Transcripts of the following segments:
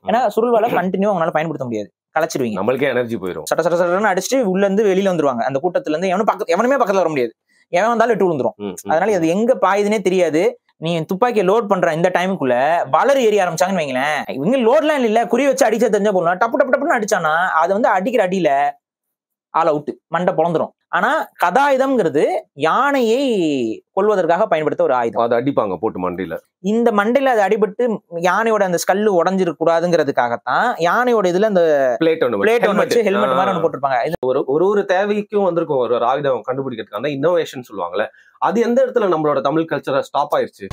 ஏன்னா சுருள்வாலை கண்டினியூ அவங்களால பயன்படுத்த முடியாது, கலைச்சிருவீங்க. நம்மளுக்கே எனர்ஜி போயிடும். சட்ட சட்ட சட்டன்னு அடிச்சுட்டு உள்ள இருந்து வெளியில வந்துருவாங்க. அந்த கூட்டத்துல இருந்து எவனுமே பக்கத்துல வர முடியாது. எவன் வந்தாலும் எட்டு விழுந்துரும். அதனால அது எங்க பாயுதுன்னே தெரியாது. நீ துப்பாக்கியை லோட் பண்ற இந்த டைமுக்குள்ள வளர் ஏறி ஆரம்பிச்சாங்கன்னு வைங்களேன், இவங்க லோட்லாம் இல்ல, குறி வச்சு அடிச்சா தெரிஞ்சா போடலாம். டப்பு டப்பு டப்புன்னு அடிச்சானா அது வந்து அடிக்கிற அடியில ஆள் அவுட்டு, மண்டை பொழந்துரும். ஆனா கதாயுதம்ங்கிறது யானையை கொல்வதற்காக பயன்படுத்த ஒரு ஆயுதம். அதை அடிப்பாங்க போட்டு மண்டையில. இந்த மண்டையில அது அடிபட்டு யானையோட அந்த ஸ்கல்லு உடஞ்சிருக்க கூடாதுங்கிறதுக்காகத்தான் யானையோட இதுல அந்த பிளேட் ஒன்று வச்சு ஹெல்மெட் மாதிரி ஒன்று போட்டிருப்பாங்க. ஒரு தேவைக்கும் வந்திருக்கும் ஒரு ஆயுதம் கண்டுபிடிக்கிறதுக்கு. அந்த இன்னோவேஷன் சொல்லுவாங்கல்ல, அது எந்த இடத்துல நம்மளோட தமிழ் கல்ச்சரை ஸ்டாப் ஆயிருச்சு?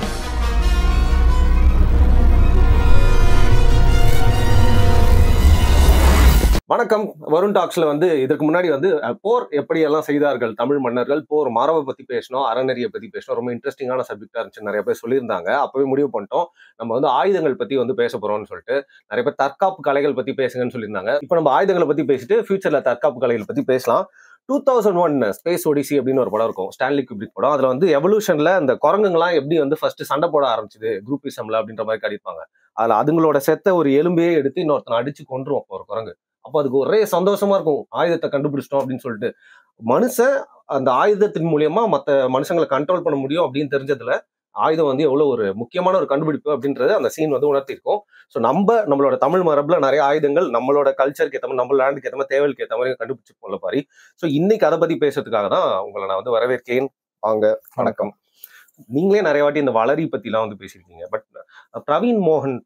வணக்கம். வருண் டாக்ஸ்ல வந்து இதற்கு முன்னாடி வந்து போர் எப்படி எல்லாம் செய்தார்கள் தமிழ் மன்னர்கள், போர் மரபை பத்தி பேசணும், அறநெறியை பத்தி பேசணும். ரொம்ப இன்ட்ரெஸ்டிங்கான சப்ஜெக்டா இருந்துச்சு, நிறைய பேர் சொல்லியிருந்தாங்க. அப்பவே முடிவு பண்ணிட்டோம் நம்ம வந்து ஆயுதங்கள் பத்தி வந்து பேச போறோம்னு சொல்லிட்டு. நிறைய பேர் தற்காப்பு கலைகள் பத்தி பேசுங்கன்னு சொல்லியிருந்தாங்க. இப்போ நம்ம ஆயுதங்களை பத்தி பேசிட்டு ஃபியூச்சர்ல தற்காப்பு கலைகள் பத்தி பேசலாம். 2001 ஸ்பேஸ் ஒடிசி அப்படின்னு ஒரு படம் இருக்கும், ஸ்டான்லி குப்ரிக் படம். அதுல வந்து எவல்யூஷன்ல அந்த குரங்குங்களாம் எப்படி வந்து ஃபர்ஸ்ட் சண்டை போட ஆரம்பிச்சுது குரூப்பிசம்ல அப்படின்ற மாதிரி காட்டியிருப்பாங்க. அதுல அதுங்களோட செத்த ஒரு எலும்பையே எடுத்து இன்னொருத்தனை அடிச்சு கொன்றும் ஒரு குரங்கு. அப்போ அதுக்கு ஒரே சந்தோஷமா இருக்கும், ஆயுதத்தை கண்டுபிடிச்சிட்டோம் அப்படின்னு சொல்லிட்டு. மனுஷன் அந்த ஆயுதத்தின் மூலியமா மற்ற மனுஷங்களை கண்ட்ரோல் பண்ண முடியும் அப்படின்னு தெரிஞ்சதுல ஆயுதம் வந்து எவ்வளவு ஒரு முக்கியமான ஒரு கண்டுபிடிப்பு அப்படின்றது அந்த சீன் வந்து உணர்த்திருக்கும். ஸோ நம்மளோட தமிழ் மரபுல நிறைய ஆயுதங்கள் நம்மளோட கல்ச்சருக்கு ஏற்ற மாதிரி, நம்ம லேண்டுக்கு ஏற்ற மாதிரி, தேவைக்கு ஏற்ற மாதிரி கண்டுபிடிச்சிருப்போம்ல பாரி. ஸோ இன்னைக்கு அதை பத்தி பேசுறதுக்காக தான் உங்களை நான் வந்து வரவேற்கிறேன். வாங்க. வணக்கம். நீங்களே நிறைய வாட்டி இந்த வளரி பத்தி எல்லாம் வந்து பேசியிருக்கீங்க. பட் பிரவீன் மோகன்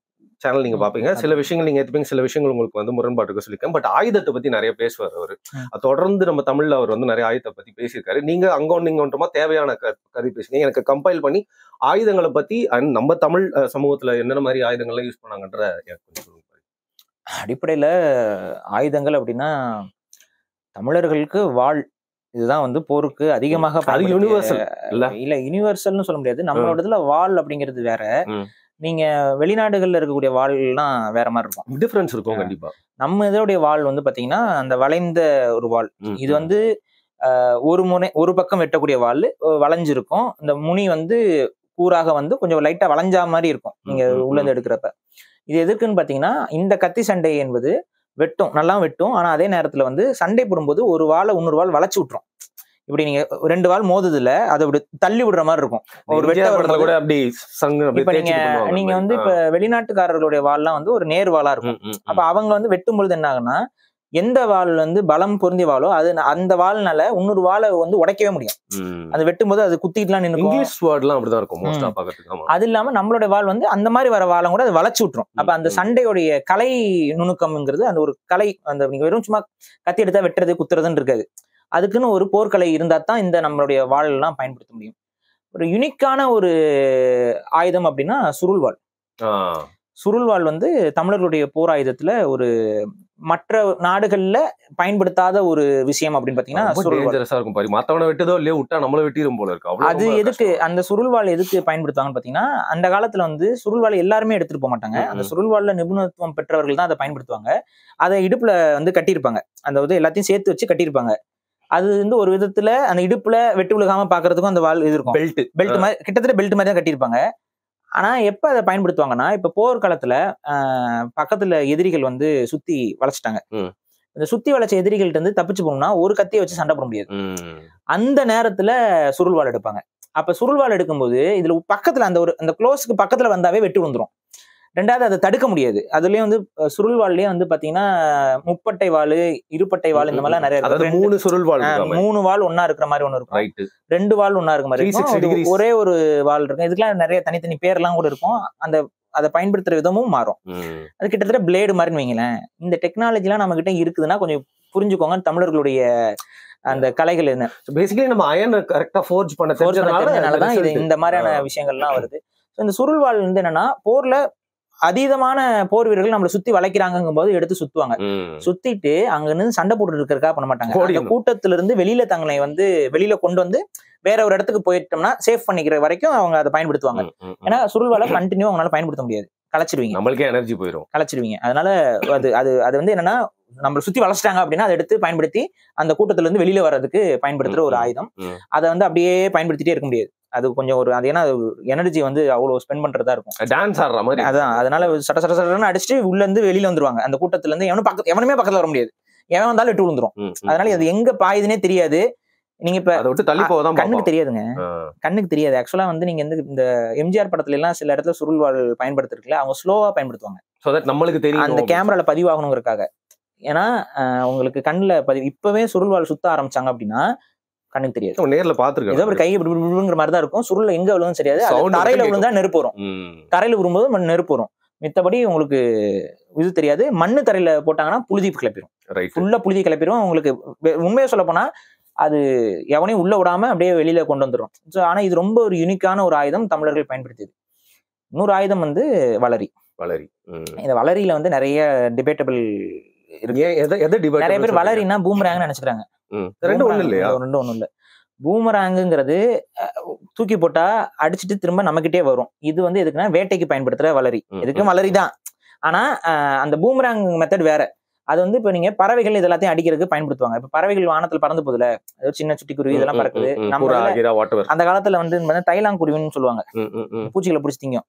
சேனல் நீங்க பாப்பீங்க, சில விஷயங்கள் நீங்க ஏத்துப்பீங்க, சில விஷயங்கள் உங்களுக்கு வந்து முரண்பாட்டுக்கு சொல்லிருக்கேன். பட் ஆயுதத்தை பத்தி நிறைய பேசுவார் அவரு. தொடர்ந்து நம்ம தமிழ்ல அவர் வந்து நிறைய ஆயுதத்தை பத்தி பேசியிருக்காரு. நீங்க அங்க ஒன்றமா தேவையான கதை பேசுனீங்க, எனக்கு கம்பைல் பண்ணி ஆயுதங்களை பத்தி அண்ட் நம்ம தமிழ் சமூகத்துல என்னென்ன மாதிரி ஆயுதங்கள்லாம் யூஸ் பண்ணாங்கன்ற எனக்கு கொஞ்சம் சொல்லுங்க. அடிப்படையில ஆயுதங்கள் அப்படின்னா தமிழர்களுக்கு வாள், இதுதான் வந்து போருக்கு அதிகமாக யூனிவர்சல் இல்ல, யூனிவர்சல்னு சொல்ல முடியாது. நம்மளோட இதுல வாள் அப்படிங்கிறது வேற, நீங்க வெளிநாடுகள்ல இருக்கக்கூடிய வாள்லாம் வேற மாதிரி இருக்கும், டிஃபரன்ஸ் இருக்கும் கண்டிப்பா. நம்ம இதோடைய வாள் வந்து பாத்தீங்கன்னா அந்த வளைந்த ஒரு வாள். இது வந்து ஒரு பக்கம் வெட்டக்கூடிய வாள், வளைஞ்சிருக்கும். இந்த முனி வந்து கூறாக வந்து கொஞ்சம் லைட்டா வளைஞ்சா மாதிரி இருக்கும் நீங்க உள்ள இருந்து எடுக்கிறப்ப. இது எதுக்குன்னு பாத்தீங்கன்னா, இந்த கத்தி சண்டை என்பது வெட்டும், நல்லா வெட்டும். ஆனா அதே நேரத்துல வந்து சண்டை போடும்போது ஒரு வாளை இன்னொரு வாள் வளைச்சு விட்டுரும். இப்படி நீங்க ரெண்டு வாள் மோதுதுல அதை அப்படி தள்ளி விடுற மாதிரி இருக்கும். ஒரு வெட்ட கூட அப்படி இப்ப நீங்க வந்து இப்ப வெளிநாட்டுக்காரர்களுடைய வாள்லாம் வந்து ஒரு நேர் வாளா இருக்கும். அப்ப அவங்க வந்து வெட்டும் பொழுது என்ன ஆகுன்னா, எந்த வாள் வந்து பலம் பொருந்திய வாளோ அது அந்த வாள்னால இன்னொரு வாளை வந்து உடைக்கவே முடியும். அது வெட்டும் போது அது குத்திட்டுலாம் நிற்கும். அது இல்லாம நம்மளோட வாள் வந்து அந்த மாதிரி வர வாழை கூட அது வளைச்சு விட்டுரும். அப்ப அந்த சண்டையுடைய கலை நுணுக்கம்ங்கிறது அந்த ஒரு கலை, அந்த நீங்க வெறும் சும்மா கத்தி எடுத்தா வெட்டுறது குத்துறதுன்னு இருக்காது. அதுக்குன்னு ஒரு போர்க்கலை இருந்தா தான் இந்த நம்மளுடைய வாளெல்லாம் பயன்படுத்த முடியும். ஒரு யுனிக்கான ஒரு ஆயுதம் அப்படின்னா சுருள்வாள். சுருள்வாள் வந்து தமிழர்களுடைய போர் ஆயுதத்துல ஒரு மற்ற நாடுகள்ல பயன்படுத்தாத ஒரு விஷயம் அப்படின்னு பாத்தீங்கன்னா, மத்தவனை வெட்டதோ இல்லையோ விட்டா நம்மள வெட்டிரும் போல இருக்கு. அது எதுக்கு அந்த சுருள்வாள் எதுக்கு பயன்படுத்துவாங்கன்னு பாத்தீங்கன்னா, அந்த காலத்துல வந்து சுருள்வாள் எல்லாருமே எடுத்துட்டு போக மாட்டாங்க. அந்த சுருள்வாள்ல நிபுணத்துவம் பெற்றவர்கள் தான் அதை பயன்படுத்துவாங்க. அதை இடுப்புல வந்து கட்டியிருப்பாங்க, அந்த வந்து எல்லாத்தையும் சேர்த்து வச்சு கட்டியிருப்பாங்க. அது வந்து ஒரு விதத்துல அந்த இடுப்புல வெட்டு விழுகாம பாக்குறதுக்கும் அந்த வாள் இது இருக்கும், பெல்ட் மாதிரி, கிட்டத்தட்ட பெல்ட் மாதிரி தான் கட்டியிருப்பாங்க. ஆனா எப்ப அதை பயன்படுத்துவாங்கன்னா, இப்ப போர்க்காலத்துல பக்கத்துல எதிரிகள் வந்து சுத்தி வளைச்சிட்டாங்க. இந்த சுத்தி வளைச்ச எதிரிகள்ட்ட இருந்து தப்பிச்சு போகணும்னா ஒரு கத்தியை வச்சு சண்டை போட முடியாது. அந்த நேரத்துல சுருள்வாள் எடுப்பாங்க. அப்ப சுருள்வாள் எடுக்கும்போது இதுல பக்கத்துல அந்த க்ளோஸ்க்கு பக்கத்துல வந்தாவே வெட்டு விழுந்துரும். ரெண்டாவது அதை தடுக்க முடியாது. அதுலயும் வந்து சுருள்வாள்லயே வந்து பாத்தீங்கன்னா முப்பட்டை வாள், இருப்பட்டை வாள், இந்த மாதிரிலாம் நிறைய இருக்கு. 3 சுருள்வாள், 3 வாள் ஒன்னா இருக்கிற மாதிரி ஒண்ணு இருக்கும், 2 வாள் ஒன்னா இருக்கிற மாதிரி இருக்கும், ஒரே ஒரு வாள் இருக்கும். இதுக்கெல்லாம் நிறைய தனித்தனி பேர் எல்லாம் கூட இருக்கும். அதை பயன்படுத்துற விதமும் மாறும். அது கிட்டத்தட்ட பிளேடு மாதிரின்னு வைங்களேன். இந்த டெக்னாலஜி எல்லாம் நம்ம கிட்ட இருக்குதுன்னா கொஞ்சம் புரிஞ்சுக்கோங்க தமிழர்களுடைய அந்த கலைகள் என்ன. பேசிக்கலி நம்ம அயன் கரெக்டா ஃபோர்ஜ் பண்ண தெரிஞ்சதுனாலதான் இது இந்த மாதிரியான விஷயங்கள்லாம் வருது. இந்த சுருள்வாள் வந்து என்னன்னா, போர்ல அதீதமான போர் வீரர்கள் நம்மளை சுத்தி வளைக்கிறாங்கும் போது எடுத்து சுத்துவாங்க. சுத்திட்டு அங்க இருந்து சண்டை போட்டு இருக்கிறதுக்காக பண்ண மாட்டாங்க. அந்த கூட்டத்துல இருந்து வெளியில தங்களை வந்து வெளியில கொண்டு வந்து வேற ஒரு இடத்துக்கு போயிட்டோம்னா சேஃப் பண்ணிக்கிற வரைக்கும் அவங்க அதை பயன்படுத்துவாங்க. ஏன்னா சுருள்வாலை கண்டினியூ அவங்களால பயன்படுத்த முடியாது, கலைச்சிருவீங்க, நம்மளுக்கே எனர்ஜி போயிடும், கலைச்சிருவீங்க. அதனால அது வந்து என்னன்னா, நம்மளை சுத்தி வளைச்சிட்டாங்க அப்படின்னா அதை எடுத்து பயன்படுத்தி அந்த கூட்டத்துல இருந்து வெளியில வர்றதுக்கு பயன்படுத்துற ஒரு ஆயுதம். அதை வந்து அப்படியே பயன்படுத்திட்டே இருக்க முடியாது. அது கொஞ்சம் ஒரு அது ஏன்னா எனர்ஜி வந்து அவ்வளவு ஸ்பெண்ட் பண்றதா இருக்கும். டான்ஸ் ஆடுற மாதிரி. அதான் அதனால சட்ட சட்ட சட்டன்னு அடிச்சுட்டு உள்ள இருந்து வெளியில வந்துருவாங்க. அந்த கூட்டத்துல இருந்து எவனுமே பக்கத்துல வர முடியாது. எவன் வந்தாலும் எட்டு விழுந்துரும். அதனால அது எங்க பாயுதுன்னே தெரியாது. நீங்க இப்ப அதை விட்டு தள்ளி போதான் கண்ணுக்கு தெரியாதுங்க. கண்ணுக்கு தெரியாது. ஆக்சுவலா வந்து நீங்க இந்த எம்ஜிஆர் படத்துல எல்லாம் சில இடத்துல சுருள்வாள் பயன்படுத்துறதுல அவங்க ஸ்லோவா பயன்படுத்துவாங்க. நம்மளுக்கு தெரியும் அந்த கேமரால பதிவாகணுங்கிறதுக்காக. ஏன்னா உங்களுக்கு கண்ணுல இப்பவே சுருள்வாள் சுத்த ஆரம்பிச்சாங்க அப்படின்னா கண்ணுக்கு தெரியாது. நேர்ல பாத்துருக்கேன். ஏதோ ஒரு கை இப்படிங்கிற மாதிரி தான் இருக்கும். சுருள் எங்க விழுவும் தெரியாது. தரையில விழுந்தா நெருப்பு வரும். தரையில விழும்போது நெருப்பு வரும். மித்தபடி உங்களுக்கு இது தெரியாது. மண்ணு தரையில போட்டாங்கன்னா புழுதி கிளப்பிடும். ஃபுல்லா புழுதி கிளப்பிடும். உங்களுக்கு உண்மையை சொல்ல போனா அது எவனையும் உள்ள விடாம அப்படியே வெளியில கொண்டு வந்துடும். ஆனா இது ரொம்ப ஒரு யூனிக்கான ஒரு ஆயுதம் தமிழர்கள் பயன்படுத்தியது. இன்னொரு ஆயுதம் வந்து வளரி. இந்த வளரியில வந்து நிறைய டிபேட்டபிள் இருக்கு. நிறைய பேர் வளரின்னா பூமராங்னு நினைச்சுக்கிறாங்க. ஒண்ணும் இல்ல. பூமராங்குங்கிறது தூக்கி போட்டா அடிச்சுட்டு திரும்ப நம்மகிட்டே வரும். இது வந்து எதுக்குன்னா வேட்டைக்கு பயன்படுத்துற வளரி. எதுக்கும் வளரி தான். ஆனா அந்த பூமராங் மெத்தட் வேற. அது வந்து இப்ப நீங்க பறவைகள் இது எல்லாத்தையும் அடிக்கிறதுக்கு பயன்படுத்துவாங்க. இப்ப பறவைகள் வானத்துல பறந்து போதுல, சின்ன சுட்டி குருவி இதெல்லாம் பறக்குது. அந்த காலத்துல வந்து தைலாங்குருவின்னு சொல்லுவாங்க. பூச்சிகளை பிடிச்சி திங்கும்.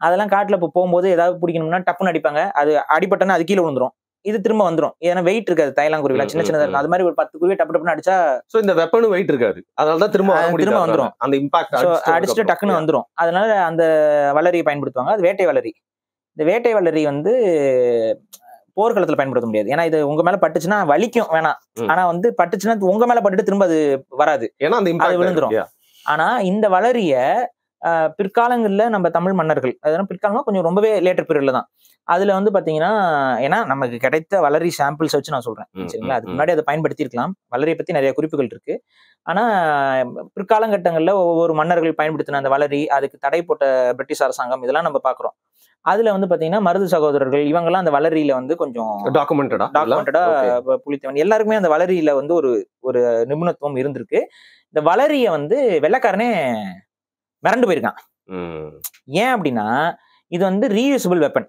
அதெல்லாம் காட்டுல போகும்போது ஏதாவது பிடிக்கணும்னா டப்புன்னு அடிப்பாங்க. அது அடிபட்டனா அது கீழே விழுந்துரும். இது திரும்ப வந்துரும். ஏன்னா வெயிட் இருக்காது. தைலாங்குருவில சின்ன சின்னதா இருக்கும். அது மாதிரி ஒரு 10 குருவி டப்பு டப்புன்னு அடிச்சா இந்த வெப்பனும் வெயிட் இருக்காது. அதனாலதான் திரும்ப வந்துரும். அந்த இம்பாக்ட் அடிச்சுட்டு டக்குன்னு வந்துரும். அதனால அந்த வளரியை பயன்படுத்துவாங்க. அது வேட்டை வளரி. இந்த வேட்டை வளரி வந்து போர்க்களத்துல பயன்படுத்த முடியாது. ஏன்னா இது உங்க மேல பட்டுச்சுன்னா வலிக்கும் வேணாம். ஆனா வந்து பட்டுச்சுன்னா உங்க மேல பட்டுட்டு திரும்ப அது வராது. அது விழுந்துரும். ஆனா இந்த வளரிய பிற்காலங்கள்ல நம்ம தமிழ் மன்னர்கள், அதெல்லாம் பிற்காலமா கொஞ்சம் ரொம்பவே லேட்டர் பீரியட்ல தான். அதுல வந்து பாத்தீங்கன்னா, ஏன்னா நமக்கு கிடைத்த வளரி சாம்பிள்ஸ் வச்சு நான் சொல்றேன். சரிங்களா? அதுக்கு முன்னாடி அதை பயன்படுத்தி இருக்கலாம். வளரியை பத்தி நிறைய குறிப்புகள் இருக்கு. ஆனா பிற்காலங்கட்டங்கள்ல ஒவ்வொரு மன்னர்கள் பயன்படுத்தின அந்த வளரி, அதுக்கு தடை போட்ட பிரிட்டிஷ் அரசாங்கம் இதெல்லாம் நம்ம பாக்குறோம். அதுல வந்து பாத்தீங்கன்னா மருது சகோதரர்கள் இவங்கெல்லாம் அந்த வளரியில வந்து கொஞ்சம் டாக்குமெண்டடா புலித்தேவன் எல்லாருக்குமே அந்த வளரியில வந்து ஒரு நிபுணத்துவம் இருந்திருக்கு. இந்த வளரிய வந்து வெள்ளைக்காரனே மிரண்டு போயிருக்கான். ஏன் அப்படின்னா இது வந்து ரீயூசபிள் வெப்பன்.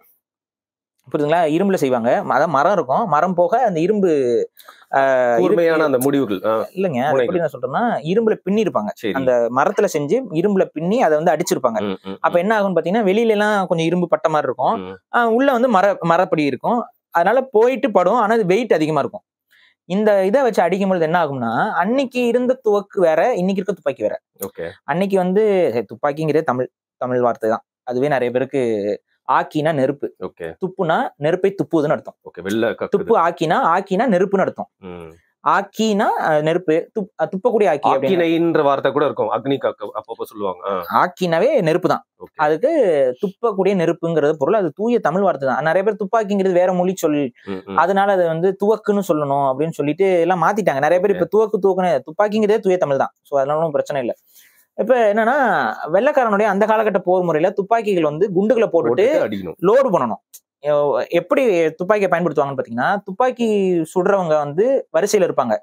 புரியுதுங்களா? இரும்புல செய்வாங்க. அதான் மரம் இருக்கும். மரம் போக அந்த இரும்பு அந்த முடிவுகள் இல்லைங்க. எப்படி நான் சொல்றேன்னா இரும்புல பின்னி இருப்பாங்க. அந்த மரத்துல செஞ்சு இரும்புல பின்னி அதை வந்து அடிச்சிருப்பாங்க. அப்ப என்ன ஆகும்னு பாத்தீங்கன்னா வெளியில எல்லாம் கொஞ்சம் இரும்பு பட்ட மாதிரி இருக்கும். உள்ள வந்து மரப்படி இருக்கும். அதனால போயிட்டு படும். ஆனா அது வெயிட் அதிகமா இருக்கும். இந்த இதை வச்சு அடிக்கும்போது என்ன ஆகும்னா அன்னைக்கு இருந்த துவக்கு வேற, இன்னைக்கு இருக்க துப்பாக்கி வேற. அன்னைக்கு வந்து துப்பாக்கிங்கிறதே தமிழ் வார்த்தை தான். அதுவே நிறைய பேருக்கு ஆக்கினா நெருப்பு, துப்புனா நெருப்பை துப்புவதுன்னு அர்த்தம். துப்பு ஆக்கினா நெருப்புன்னு அர்த்தம். ஆக்கினா நெருப்பு, துப்பக்கூடிய ஆக்கி அப்படின்ற வார்த்தை கூட இருக்கும். அக்னி அப்பப்போ சொல்லுவாங்க. ஆக்கினாவே நெருப்பு தான். அதுக்கு துப்பக்கூடிய நெருப்புங்கிறது பொருள். அது தூய தமிழ் வார்த்தை தான். நிறைய பேர் துப்பாக்கிங்கிறது வேற மொழி சொல், அதனால அது வந்து துவக்குன்னு சொல்லணும் அப்படின்னு சொல்லிட்டு எல்லாம் மாத்திட்டாங்க. நிறைய பேர் இப்ப துவக்குன்னு துப்பாக்கிங்கிறதே தூய தமிழ் தான். சோ அதனால ஒன்றும் பிரச்சனை இல்லை. இப்ப என்னன்னா வெள்ளைக்காரனுடைய அந்த காலகட்ட போர் முறையில துப்பாக்கிகள் வந்து குண்டுகளை போட்டுட்டு லோடு பண்ணணும். எப்படி துப்பாக்கியை பயன்படுத்துவாங்கன்னு பாத்தீங்கன்னா துப்பாக்கி சுடுறவங்க வந்து வரிசையில இருப்பாங்க.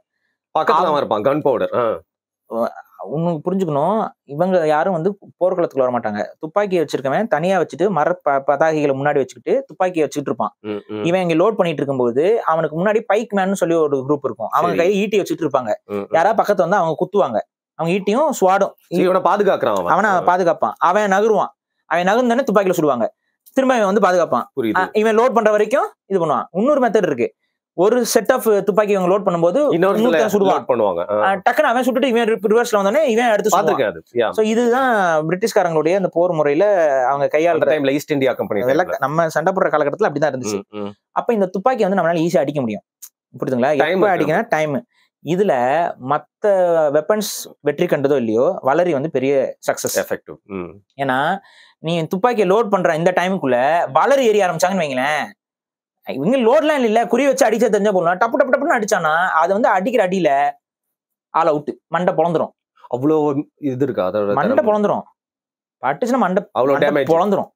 கன் பவுடர் உங்களுக்கு புரிஞ்சுக்கணும். இவங்க யாரும் வந்து போர்க்களத்துக்குள்ள வர மாட்டாங்க. துப்பாக்கியை வச்சிருக்கவன் தனியா வச்சுட்டு பதாகைகளை முன்னாடி வச்சுக்கிட்டு துப்பாக்கியை வச்சுக்கிட்டு இருப்பான். இவன் இங்க லோட் பண்ணிட்டு இருக்கும்போது அவனுக்கு முன்னாடி பைக் மேன் சொல்லி ஒரு குரூப் இருக்கும். அவங்க கையை ஈட்டி வச்சுட்டு இருப்பாங்க. யாராவது பக்கத்துல வந்து அவங்க குத்துவாங்க. அவங்க ஈட்டியும் ஸ்வாடும் இவனை பாதுகாக்கிறான். அவனை பாதுகாப்பான். அவன் நகருவான். அவன் நகர்ந்தானே துப்பாக்கியில சுடுவாங்க. திரும்ப இவன் வந்து பாதுகாப்பான். இவன் லோட் பண்ற வரைக்கும் இது பண்ணுவான். இன்னொரு மெத்தட் இருக்கு. ஒரு செட் ஆஃப் துப்பாக்கி இவங்க லோட் பண்ணும்போது பண்ணுவாங்க. டக்குன்னு அவன் சுட்டுட்டு இவன் ரிவர்ஸ்ல வந்தானே இவன் எடுத்து சுடுவான். சோ இதுதான் பிரிட்டிஷ்காரங்களுடைய அந்த போர் முறையில அவங்க கையாளுற டைம்ல ஈஸ்ட் இந்தியா கம்பெனி நம்ம சண்டை போடுற காலகட்டத்துல அப்படிதான் இருந்துச்சு. அப்ப இந்த துப்பாக்கி வந்து நம்மளால ஈஸியா அடிக்க முடியும். புரியுதுங்களா? எப்ப அடிக்கணும் டைம். இதுல மத்த வெப்பன்ஸ் வெற்றி கண்டதோ இல்லையோ வளரி வந்து பெரிய சக்சஸ் எஃபெக்டிவ். ஏன்னா நீ துப்பாக்கியை லோட் பண்ற இந்த டைமுக்குள்ள வளரி ஏறி ஆரம்பிச்சாங்கன்னு வைங்களேன், இவங்க லோட்லாம் இல்ல குறி வச்சு அடிச்சா தெரிஞ்சா போடலாம். டப்பு டப்பு டப்புன்னு அடிச்சானா அது வந்து அடிக்கிற அடியில ஆல் அவுட், மண்டை பொழந்துரும். அவ்வளவு இது இருக்கா? மண்டை பொழந்துரும். பட்டுச்சுன்னா மண்டை அவ்வளவு பொழந்துரும்.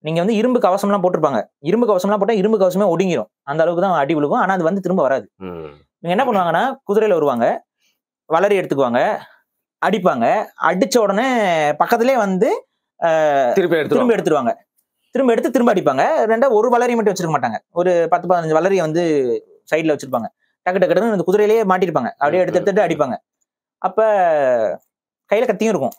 நீங்க வந்து இரும்பு கவசம் எல்லாம் போட்டிருப்பாங்க. இரும்பு கவசம் எல்லாம் போட்டா இரும்பு கவசமே ஒடுங்கிரும். அந்த அளவுக்கு தான் அடி விழுகும். ஆனா அது வந்து திரும்ப வராது. நீங்க என்ன பண்ணுவாங்கன்னா குதிரையில வருவாங்க, வளரி எடுத்துக்குவாங்க, அடிப்பாங்க. அடிச்ச உடனே பக்கத்திலே வந்து திரும்ப எடுத்துருவாங்க. திரும்ப எடுத்து திரும்ப அடிப்பாங்க. ரெண்டா ஒரு வளரி மட்டும் வச்சிருக்க மாட்டாங்க. ஒரு 10-15 வளரியை வந்து சைட்ல வச்சிருப்பாங்க. டக்கு டக்குன்னு அந்த குதிரையிலேயே மாட்டிருப்பாங்க. அப்படியே எடுத்து எடுத்துட்டு அடிப்பாங்க. அப்ப கையில கத்தியும் இருக்கும்.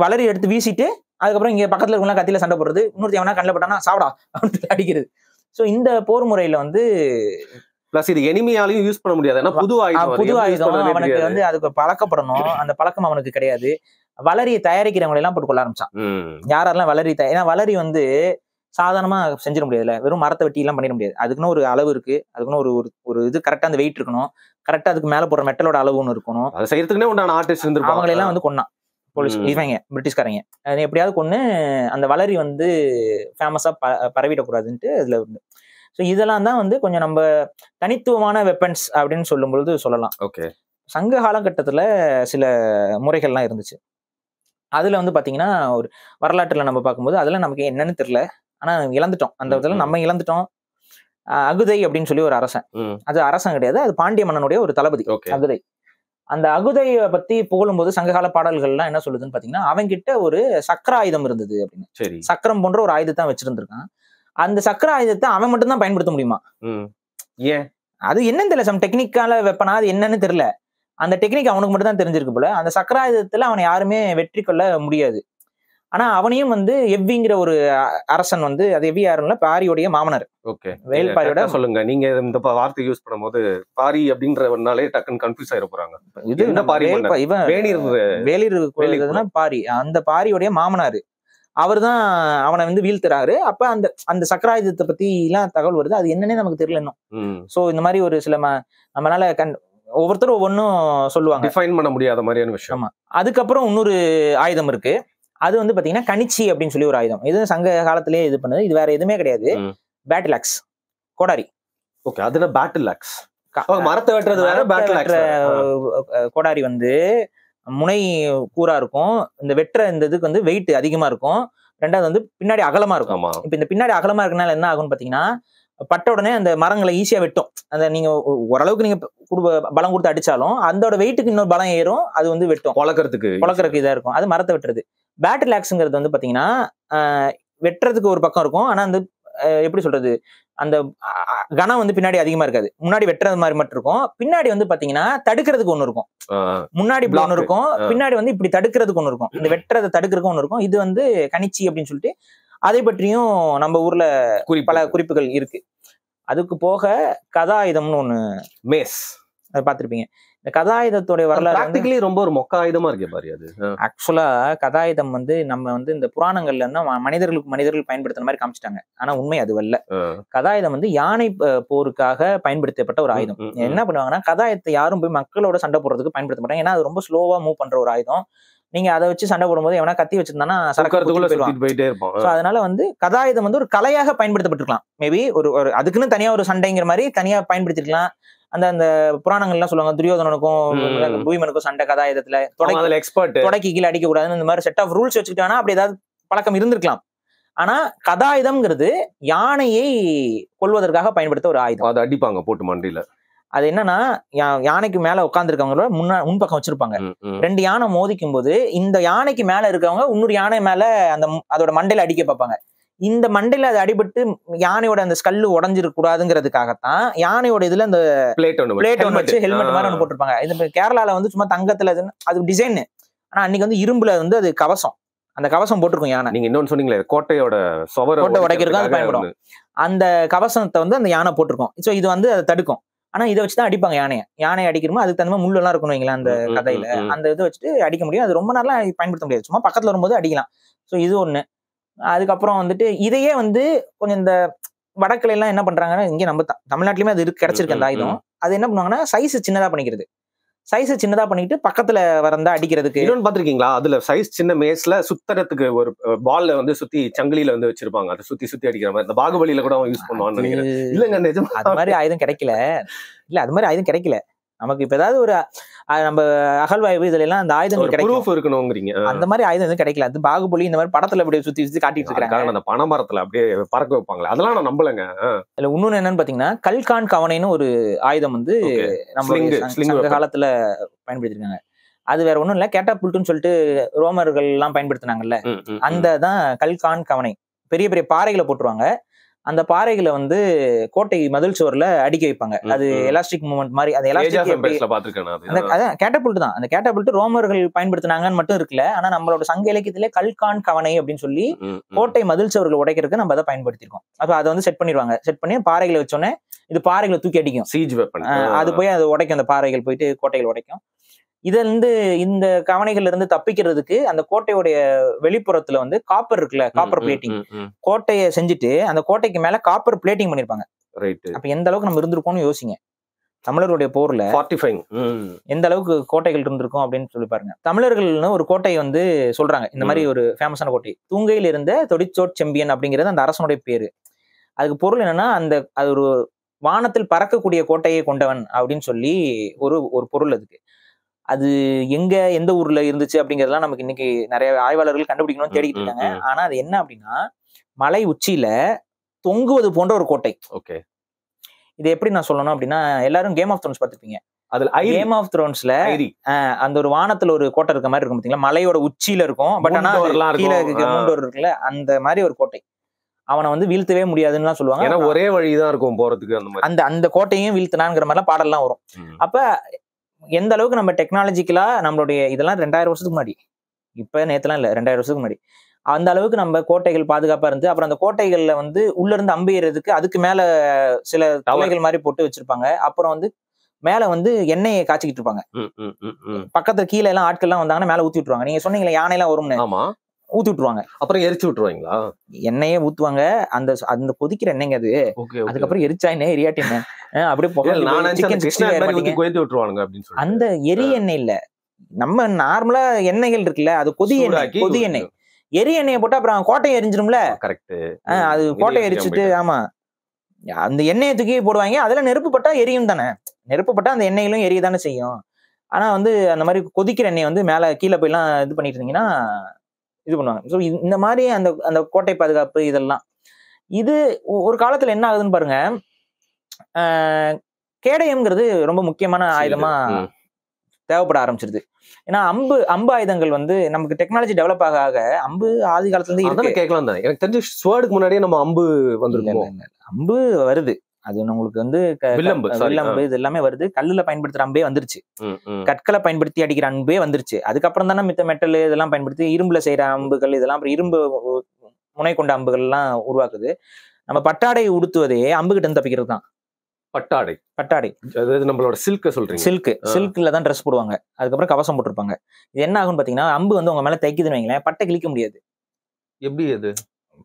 வளரி எடுத்து வீசிட்டு அதுக்கப்புறம் இங்க பக்கத்துல இருக்கவங்க கத்தியில சண்டை போடுறது, இன்னொருத்தி எவனா கண்ணில் பட்டானா சாப்பிடா அப்படின்னு அடிக்கிறது. ஸோ இந்த போர் முறையில வந்து பிளஸ் இது எனிமியாலையும் யூஸ் பண்ண முடியாது, ஏன்னா புது ஆயுதம் அவனுக்கு வந்து அதுக்கு பழக்கப்படணும், அந்த பழக்கம் அவனுக்கு கிடையாது. வளரியை தயாரிக்கிறவங்களை எல்லாம் போட்டு கொள்ள ஆரம்பிச்சான். யாரெல்லாம் வளரி ஏன்னா வளரி வந்து சாதாரணமா செஞ்சிட முடியாதுல்ல, வெறும் மரத்தை வெட்டி எல்லாம் பண்ணிட முடியாது. அதுக்குன்னு ஒரு அளவு இருக்கு, அதுக்குன்னு ஒரு ஒரு இது கரெக்டா அந்த வெயிட் இருக்கணும், கரெக்டா அதுக்கு மேல போடுற மெட்டலோட அளவு ஒன்று இருக்கணும். அதை செய்யறதுக்குன்னே உண்டான ஆர்டிஸ்ட் இருந்திருப்பாங்க. அவங்களை எல்லாம் வந்து கொன்னான் போலீஸ், இவங்க பிரிட்டிஷ்காரங்க. எப்படியாவது கொன்னு அந்த வளரி வந்து ஃபேமஸா பரவிடக்கூடாதுன்ட்டு அதுல இருந்து. ஸோ இதெல்லாம் தான் வந்து கொஞ்சம் நம்ம தனித்துவமான வெப்பன்ஸ் அப்படின்னு சொல்லும் பொழுது சொல்லலாம். ஓகே. சங்க காலகட்டத்துல சில முறைகள்லாம் இருந்துச்சு. அதுல வந்து பாத்தீங்கன்னா ஒரு வரலாற்றுல நம்ம பார்க்கும்போது அதெல்லாம் நமக்கு என்னன்னு தெரியல, ஆனா இழந்துட்டோம். அந்த இடத்துல நம்ம இழந்துட்டோம். அகுதை அப்படின்னு சொல்லி ஒரு அரசன், அது அரசன் கிடையாது, அது பாண்டிய மன்னனுடைய ஒரு தளபதி அகுதை. அந்த அகுதையை பத்தி புகழும்போது சங்ககால பாடல்கள்லாம் என்ன சொல்லுதுன்னு பாத்தீங்கன்னா, அவங்கிட்ட ஒரு சக்கர ஆயுதம் இருந்தது அப்படின்னு. சக்கரம் போன்ற ஒரு ஆயுதத்தை வச்சிருந்திருக்கான். அந்த சக்கர ஆயுதத்தை அவன் மட்டும் தான் பயன்படுத்த முடியுமா? ஏன் அது என்னன்னு தெரியல, சம் டெக்னிக்கால வெப்பனா, அது என்னன்னு தெரியல. அந்த டெக்னிக் அவனுக்கு மட்டும் தான் தெரிஞ்சிருக்கு போல. அந்த சக்கர ஆயுதத்துல அவனை யாருமே வெற்றி கொள்ள முடியாது. ஆனா அவனையும் வந்து எவ்விங்கிற ஒரு அரசன் வந்து, அது எவ்வி யாருன்னா பாரியோடைய மாமனார். ஓகே, வேல்பாரியோட சொல்லுங்க. நீங்க இந்த வார்த்தை யூஸ் பண்ணும்போது பாரி அப்படின்றவனாலே டக்குன்னு கன்ஃபியூஸ் ஆயிர போறாங்க. இது என்ன பாரி? வேலிர் பாரி, அந்த பாரியோடைய மாமனாரு அவர்தான் அவனை வந்து வீழ்த்துறாரு. அப்ப அந்த அந்த சக்கராயுதத்தை பத்தி எல்லாம் தகவல் வருது, அது என்னன்னே நமக்கு தெரியல இன்னும். சோ இந்த மாதிரி ஒரு சில நம்மளால ஒவ்வொருத்தரும் ஒவ்வொன்னும் சொல்லுவாங்க, டிஃபைன் பண்ண முடியாத மாதிரியான விஷயம். அதுக்கப்புறம் இன்னொரு ஆயுதம் இருக்கு, அது வந்து பாத்தீங்கன்னா கணிச்சி அப்படின்னு சொல்லி ஒரு ஆயுதம். இது சங்க காலத்திலேயே இது பண்ணுது, இது வேற எதுவுமே கிடையாது, பேட்டில் ஆக்ஸ், கோடாரி. ஓகே, அதுல பேட்டில் ஆக்ஸ், மரத்தை வெட்டுறது வேற, பேட்டில் ஆக்ஸ் கோடாரி வந்து முனை கூரா இருக்கும், இந்த வெட்டுற இந்த இதுக்கு வந்து வெயிட் அதிகமா இருக்கும், ரெண்டாவது வந்து பின்னாடி அகலமா இருக்கும். இப்ப இந்த பின்னாடி அகலமா இருக்கனால என்ன ஆகும்னு பாத்தீங்கன்னா, பட்ட உடனே அந்த மரங்களை ஈஸியா வெட்டும். அந்த நீங்க ஓரளவுக்கு நீங்க பலம் கொடுத்து அடிச்சாலும் அதோட வெயிட்டுக்கு இன்னொரு பலம் ஏறும், அது வந்து வெட்டும், பொழக்கிறதுக்கு இதா இருக்கும். அது மரத்தை வெட்டுறது. பேட்டில் ஆக்ஸ்ங்கிறது வந்து பாத்தீங்கன்னா வெட்டுறதுக்கு ஒரு பக்கம் இருக்கும், ஆனா அந்த எப்படி சொல்றது, அந்த கனம் வந்து பின்னாடி அதிகமா இருக்காது. முன்னாடி வெட்டுறது மாதிரி மட்டும் இருக்கும், பின்னாடி வந்து பாத்தீங்கன்னா தடுக்கிறதுக்கு ஒண்ணு இருக்கும். முன்னாடி இப்படி ஒண்ணு இருக்கும், பின்னாடி வந்து இப்படி தடுக்கிறதுக்கு ஒண்ணு இருக்கும், இந்த வெட்டுறதை தடுக்கிறதுக்கு ஒண்ணு இருக்கும். இது வந்து கணிச்சி அப்படின்னு சொல்லிட்டு அதை பற்றியும் நம்ம ஊர்ல பல குறிப்புகள் இருக்கு. அதுக்கு போக கதாயுதம்னு ஒண்ணு, மேஸ், அதை பார்த்திருப்பீங்க. இந்த கதாயுதத்தோட வரலாறு ரொம்ப ஒரு மொக்க ஆயுதமா இருக்கு பாரு. அது ஆக்சுவலா கதாயுதம் வந்து நம்ம வந்து இந்த புராணங்கள்ல இருந்தா மனிதர்கள் பயன்படுத்துற மாதிரி காமிச்சிட்டாங்க, ஆனா உண்மை அது அல்ல. கதாயுதம் வந்து யானை போருக்காக பயன்படுத்தப்பட்ட ஒரு ஆயுதம். என்ன பண்ணுவாங்கன்னா, கதாயத்தை யாரும் போய் மக்களோட சண்டை போடுறதுக்கு பயன்படுத்த மாட்டாங்க, ஏன்னா அது ரொம்ப ஸ்லோவா மூவ் பண்ற ஒரு ஆயுதம். நீங்க அதை வச்சு சண்டை போடும்போது எவனா கத்தி வச்சிருந்தானா போயிட்டே இருப்பான். அதனால வந்து கதாயுதம் வந்து ஒரு கலையாக பயன்படுத்தப்பட்டிருக்கலாம். மேபி ஒரு அதுக்குன்னு தனியா ஒரு சண்டைங்கிற மாதிரி தனியா பயன்படுத்திருக்கலாம். அந்த அந்த புராணங்கள்லாம் சொல்லுவாங்க, துரியோதனனுக்கும் பீமனுக்கும் சண்டை கதாயுதத்துல தொடக்கி கீழே அடிக்க கூடாதுன்னு இந்த மாதிரி செட் ஆஃப் ரூல்ஸ் வச்சுக்கிட்டானா அப்படி ஏதாவது பழக்கம் இருந்திருக்கலாம். ஆனா கதாயுதம்ங்கிறது யானையை கொல்வதற்காக பயன்படுத்த ஒரு ஆயுதம். அதை அடிப்பாங்க போட்டு மண்டியில. அது என்னன்னா, யானைக்கு மேல உட்கார்ந்துருக்கவங்களோட முன்பக்கம் வச்சிருப்பாங்க. 2 யானை மோதிக்கும் போது இந்த யானைக்கு மேல இருக்கவங்க இன்னொரு யானை மேல அந்த அதோட மண்டையில அடிக்க பார்ப்பாங்க. இந்த மண்டையில அது அடிபட்டு யானையோட அந்த ஸ்கல்லு உடஞ்சிருக்க கூடாதுங்கிறதுக்காகத்தான் யானையோட இதுல அந்த பிளேட் ஒன்று வச்சு ஹெல்மெட் மாதிரி ஒன்று போட்டிருப்பாங்க. இது கேரளால வந்து சும்மா தங்கத்துல அது டிசைன், ஆனா அன்னைக்கு வந்து இரும்புல வந்து அது கவசம், அந்த கவசம் போட்டிருக்கும் யானை. நீங்க இன்னொன்னு சொன்னீங்களே, கோட்டை உடைக்கிறதுக்கு அது பயன்படும். அந்த கவசத்தை வந்து அந்த யானை போட்டிருக்கும். சோ இது வந்து அதை தடுக்கும். ஆனா இதை வச்சுதான் அடிப்பாங்க யானை அடிக்கிறோமோ அதுக்கு தகுந்த முள்ளு எல்லாம் இருக்கணும் வைங்களா அந்த கதையில, அந்த இதை வச்சுட்டு அடிக்க முடியும். அது ரொம்ப நாளா பயன்படுத்த முடியாது, சும்மா பக்கத்துல வரும்போது அடிக்கலாம். சோ இது ஒண்ணு. அதுக்கப்புறம் வந்துட்டு இதையே வந்து கொஞ்சம் இந்த வடக்குல எல்லாம் என்ன பண்றாங்கன்னா, இங்க நம்ம தமிழ்நாட்டிலுமே அது கிடைச்சிருக்கு அந்த ஆயுதம். அது என்ன பண்ணுவாங்கன்னா, சைஸ் சின்னதா பண்ணிக்கிறது. சைஸ் சின்னதா பண்ணிட்டு பக்கத்துல வரந்தா அடிக்கிறதுக்கு. இன்னொன்னு பாத்திருக்கீங்களா, அதுல சைஸ் சின்ன மேஸ்ல சுத்தறதுக்கு ஒரு பால்ல வந்து சுத்தி சங்கிலியில வந்து வச்சிருப்பாங்க, அதை சுத்தி சுத்தி அடிக்கிற மாதிரி. இந்த பாகுபலியில கூட யூஸ் பண்ணுவான்னு நினைக்கிறேன். இல்லங்க நிஜமா அது மாதிரி ஆயுதம் கிடைக்கல. இல்ல அது மாதிரி ஆயுதம் கிடைக்கல நமக்கு. இப்ப ஏதாவது ஒரு நம்ம அகழ்வாய்வு இதுல எல்லாம் அந்த ஆயுதங்கள் கிடைக்கணும்ங்கிறீங்க, அந்த மாதிரி ஆயுதம் எதுவும் கிடைக்கல. அது பாகுபலி இந்த மாதிரி படத்துல அப்படியே சுத்தி சுத்தி காட்டிட்டு இருக்காங்க, அந்த பனைமரத்துல அப்படியே பறக்க வைப்பாங்களே, அதெல்லாம் நான் நம்பலங்க. இல்ல இன்னொன்னு என்னன்னு பாத்தீங்கன்னா, கல்கான் கவனைன்னு ஒரு ஆயுதம் வந்து நம்ம காலத்துல பயன்படுத்திருக்காங்க. அது வேற ஒண்ணும் இல்ல, கேட்டாபுல்ட்னு சொல்லிட்டு ரோமர்கள் எல்லாம் பயன்படுத்தினாங்கல்ல, அந்த தான் கல்கான் கவனை. பெரிய பெரிய பாறைகளை போட்டுருவாங்க, அந்த பாறைகளை வந்து கோட்டை மதில் சுவர்ல அடிக்க வைப்பாங்க. அது எலாஸ்டிக் மூவ்மெண்ட் மாதிரி. அந்த எலாஸ்டிக் அதான் கேட்டபுல்ட் தான். அந்த கேட்டபுல்ட் ரோமர்கள் பயன்படுத்தினாங்கன்னு மட்டும் இருக்குல்ல. ஆனா நம்மளோட சங்க இலக்கியத்திலே கல்கான் கவனை அப்படின்னு சொல்லி கோட்டை மதில் சுவர்கள் உடைக்கிறதுக்கு நம்ம அதை பயன்படுத்திருக்கோம். அப்ப அதை வந்து செட் பண்ணிடுவாங்க. செட் பண்ணி பாறைகளை வச்சோன்னே இது பாறைகளை தூக்கி அடிக்கும். சீஜ் வெப்பன். அது போய் அது உடைக்கும். அந்த பாறைகள் போயிட்டு கோட்டைகள் உடைக்கும். இதுல இருந்து இந்த கவனைகள்ல இருந்து தப்பிக்கிறதுக்கு அந்த கோட்டையுடைய வெளிப்புறத்துல வந்து காப்பர் இருக்குல்ல, காப்பர் பிளேட்டிங், கோட்டையை செஞ்சுட்டு அந்த கோட்டைக்கு மேல காப்பர் பிளேட்டிங் பண்ணிருப்பாங்க. அப்ப எந்த அளவுக்கு நம்ம இருந்திருக்கோம்னு யோசிங்க. தமிழருடைய போர்ல எந்த அளவுக்கு கோட்டைகள் இருந்திருக்கும் அப்படின்னு சொல்லி பாருங்க. தமிழர்கள்னு ஒரு கோட்டை வந்து சொல்றாங்க. இந்த மாதிரி ஒரு ஃபேமஸான கோட்டை, தூங்கையில் இருந்த தொடிச்சோட் செம்பியன் அப்படிங்கிறது அந்த அரசனுடைய பேரு. அதுக்கு பொருள் என்னன்னா, அது ஒரு வானத்தில் பறக்கக்கூடிய கோட்டையை கொண்டவன் அப்படின்னு சொல்லி ஒரு பொருள் அதுக்கு. அது எங்க எந்த ஊர்ல இருந்துச்சு அப்படிங்கறதெல்லாம் நமக்கு இன்னைக்கு நிறைய ஆய்வாளர்கள் கண்டுபிடிக்கணும்னு தேடிக்கிட்டு இருக்காங்க. ஆனா அது என்ன அப்படின்னா, மலை உச்சியில தொங்குவது போன்ற ஒரு கோட்டை. ஓகே, இது எப்படி நான் சொல்லணும் அப்படின்னா, எல்லாரும் கேம் ஆஃப் த்ரோன்ஸ் பார்த்திருப்பீங்க. அதுல கேம் ஆஃப் த்ரோன்ஸ்ல அந்த ஒரு வானத்துல ஒரு கோட்டை இருக்க மாதிரி இருக்கும் பாத்தீங்களா, மலையோட உச்சியில இருக்கும். பட் ஆனா கீழே மூண்டோர் இருக்குல்ல, அந்த மாதிரி ஒரு கோட்டை. அவனை வந்து வீழ்த்தவே முடியாதுன்னு சொல்லுவாங்க. ஏன்னா ஒரே வழிதான் இருக்கும் போறதுக்கு. அந்த கோட்டையும் வீழ்த்தினாங்கிற மாதிரிலாம் பாடல்லாம் வரும். அப்ப எந்த அளவுக்கு நம்ம டெக்னாலஜிக்கலா நம்மளுடைய இதெல்லாம் 2000 வருஷத்துக்கு முன்னாடி, இப்ப நேத்துலாம் இல்ல, 2000 வருஷத்துக்கு முன்னாடி அந்த அளவுக்கு நம்ம கோட்டைகள் பாதுகாப்பா இருந்து, அப்புறம் அந்த கோட்டைகள்ல வந்து உள்ள இருந்து அம்பு ஏறதுக்கு அதுக்கு மேல சில தலைகள் மாதிரி போட்டு வச்சிருப்பாங்க. அப்புறம் வந்து மேல வந்து எண்ணெயை காய்ச்சிக்கிட்டு இருப்பாங்க. பக்கத்துல கீழே எல்லாம் ஆட்கள் எல்லாம் வந்தாங்கன்னா மேல ஊத்தி விட்டுருவாங்க. நீங்க சொன்னீங்களா யானை எல்லாம் வரும்னு, ஊத்தி விட்டுருவாங்க. அப்புறம் எரிச்சு விட்டுருவாங்களா? எண்ணெயே ஊத்துவாங்க. அந்த கொதிக்கிற எண்ணெய்ங்க அது. அதுக்கப்புறம் எரிச்சா என்ன எரியாட்டி என்ன அப்படியே அந்த எரி எண்ணெய் இல்ல, நம்ம நார்மலா எண்ணெய்கள் இருக்குல்ல, அது கொதி எண்ணெய். எரி எண்ணெயை போட்டு அப்புறம் கோட்டையை எரிஞ்சிடும்ல. கரெக்ட். அது கோட்டையை எரிச்சுட்டு, ஆமா, அந்த எண்ணெயை தூக்கி போடுவாங்க. அதுல நெருப்பு பட்டா எரியும் தானே. நெருப்பு பட்டா அந்த எண்ணெயிலும் எரிய தானே செய்யும். ஆனா வந்து அந்த மாதிரி கொதிக்கிற எண்ணெய் வந்து மேல கீழே போயெல்லாம் இது பண்ணிட்டு இருந்தீங்கன்னா இது பண்ணுவாங்க. ஸோ இந்த மாதிரி அந்த கோட்டை பாதுகாப்பு இதெல்லாம் இது ஒரு காலத்துல என்ன ஆகுதுன்னு பாருங்க. கேடயம்ங்கிறது ரொம்ப முக்கியமான ஆயுதமா தேவைப்பட ஆரம்பிச்சிருது. ஏன்னா அம்பு ஆயுதங்கள் வந்து நமக்கு டெக்னாலஜி டெவலப் ஆக அம்பு ஆதி காலத்துல இருந்து கேட்கலாம் தான். எனக்கு தெரிஞ்சு ஸ்வேர்டுக்கு முன்னாடியே நம்ம அம்பு வந்துருக்கோம். அம்பு வருது, அது உங்களுக்கு வந்து வில்லம்பு இது எல்லாமே வருது. கல்லுல பயன்படுத்துற அம்பே வந்துருச்சு, கற்களை பயன்படுத்தி அடிக்கிற அம்பே வந்துருச்சு. அதுக்கப்புறம் தானே மித்த மெட்டல் இதெல்லாம் பயன்படுத்தி இரும்புல செய்யற அம்புகள் இதெல்லாம், அப்புறம் இரும்பு முனை கொண்ட அம்புகள் எல்லாம் உருவாக்குது. நம்ம பட்டாடை உடுத்துவதே அம்புகிட்ட இருந்து தப்பிக்கிறது தான். பட்டாடை அதாவது நம்மளோட சில்க சொல்றீங்க. சில்க்ல தான் ட்ரெஸ் போடுவாங்க, அதுக்கப்புறம் கவசம் போட்டிருப்பாங்க. இது என்ன ஆகும்னு பாத்தீங்கன்னா, அம்பு வந்து உங்க மேல தைக்குதுன்னு வைங்களேன், பட்டை கிழிக்க முடியாது. எப்படி அது?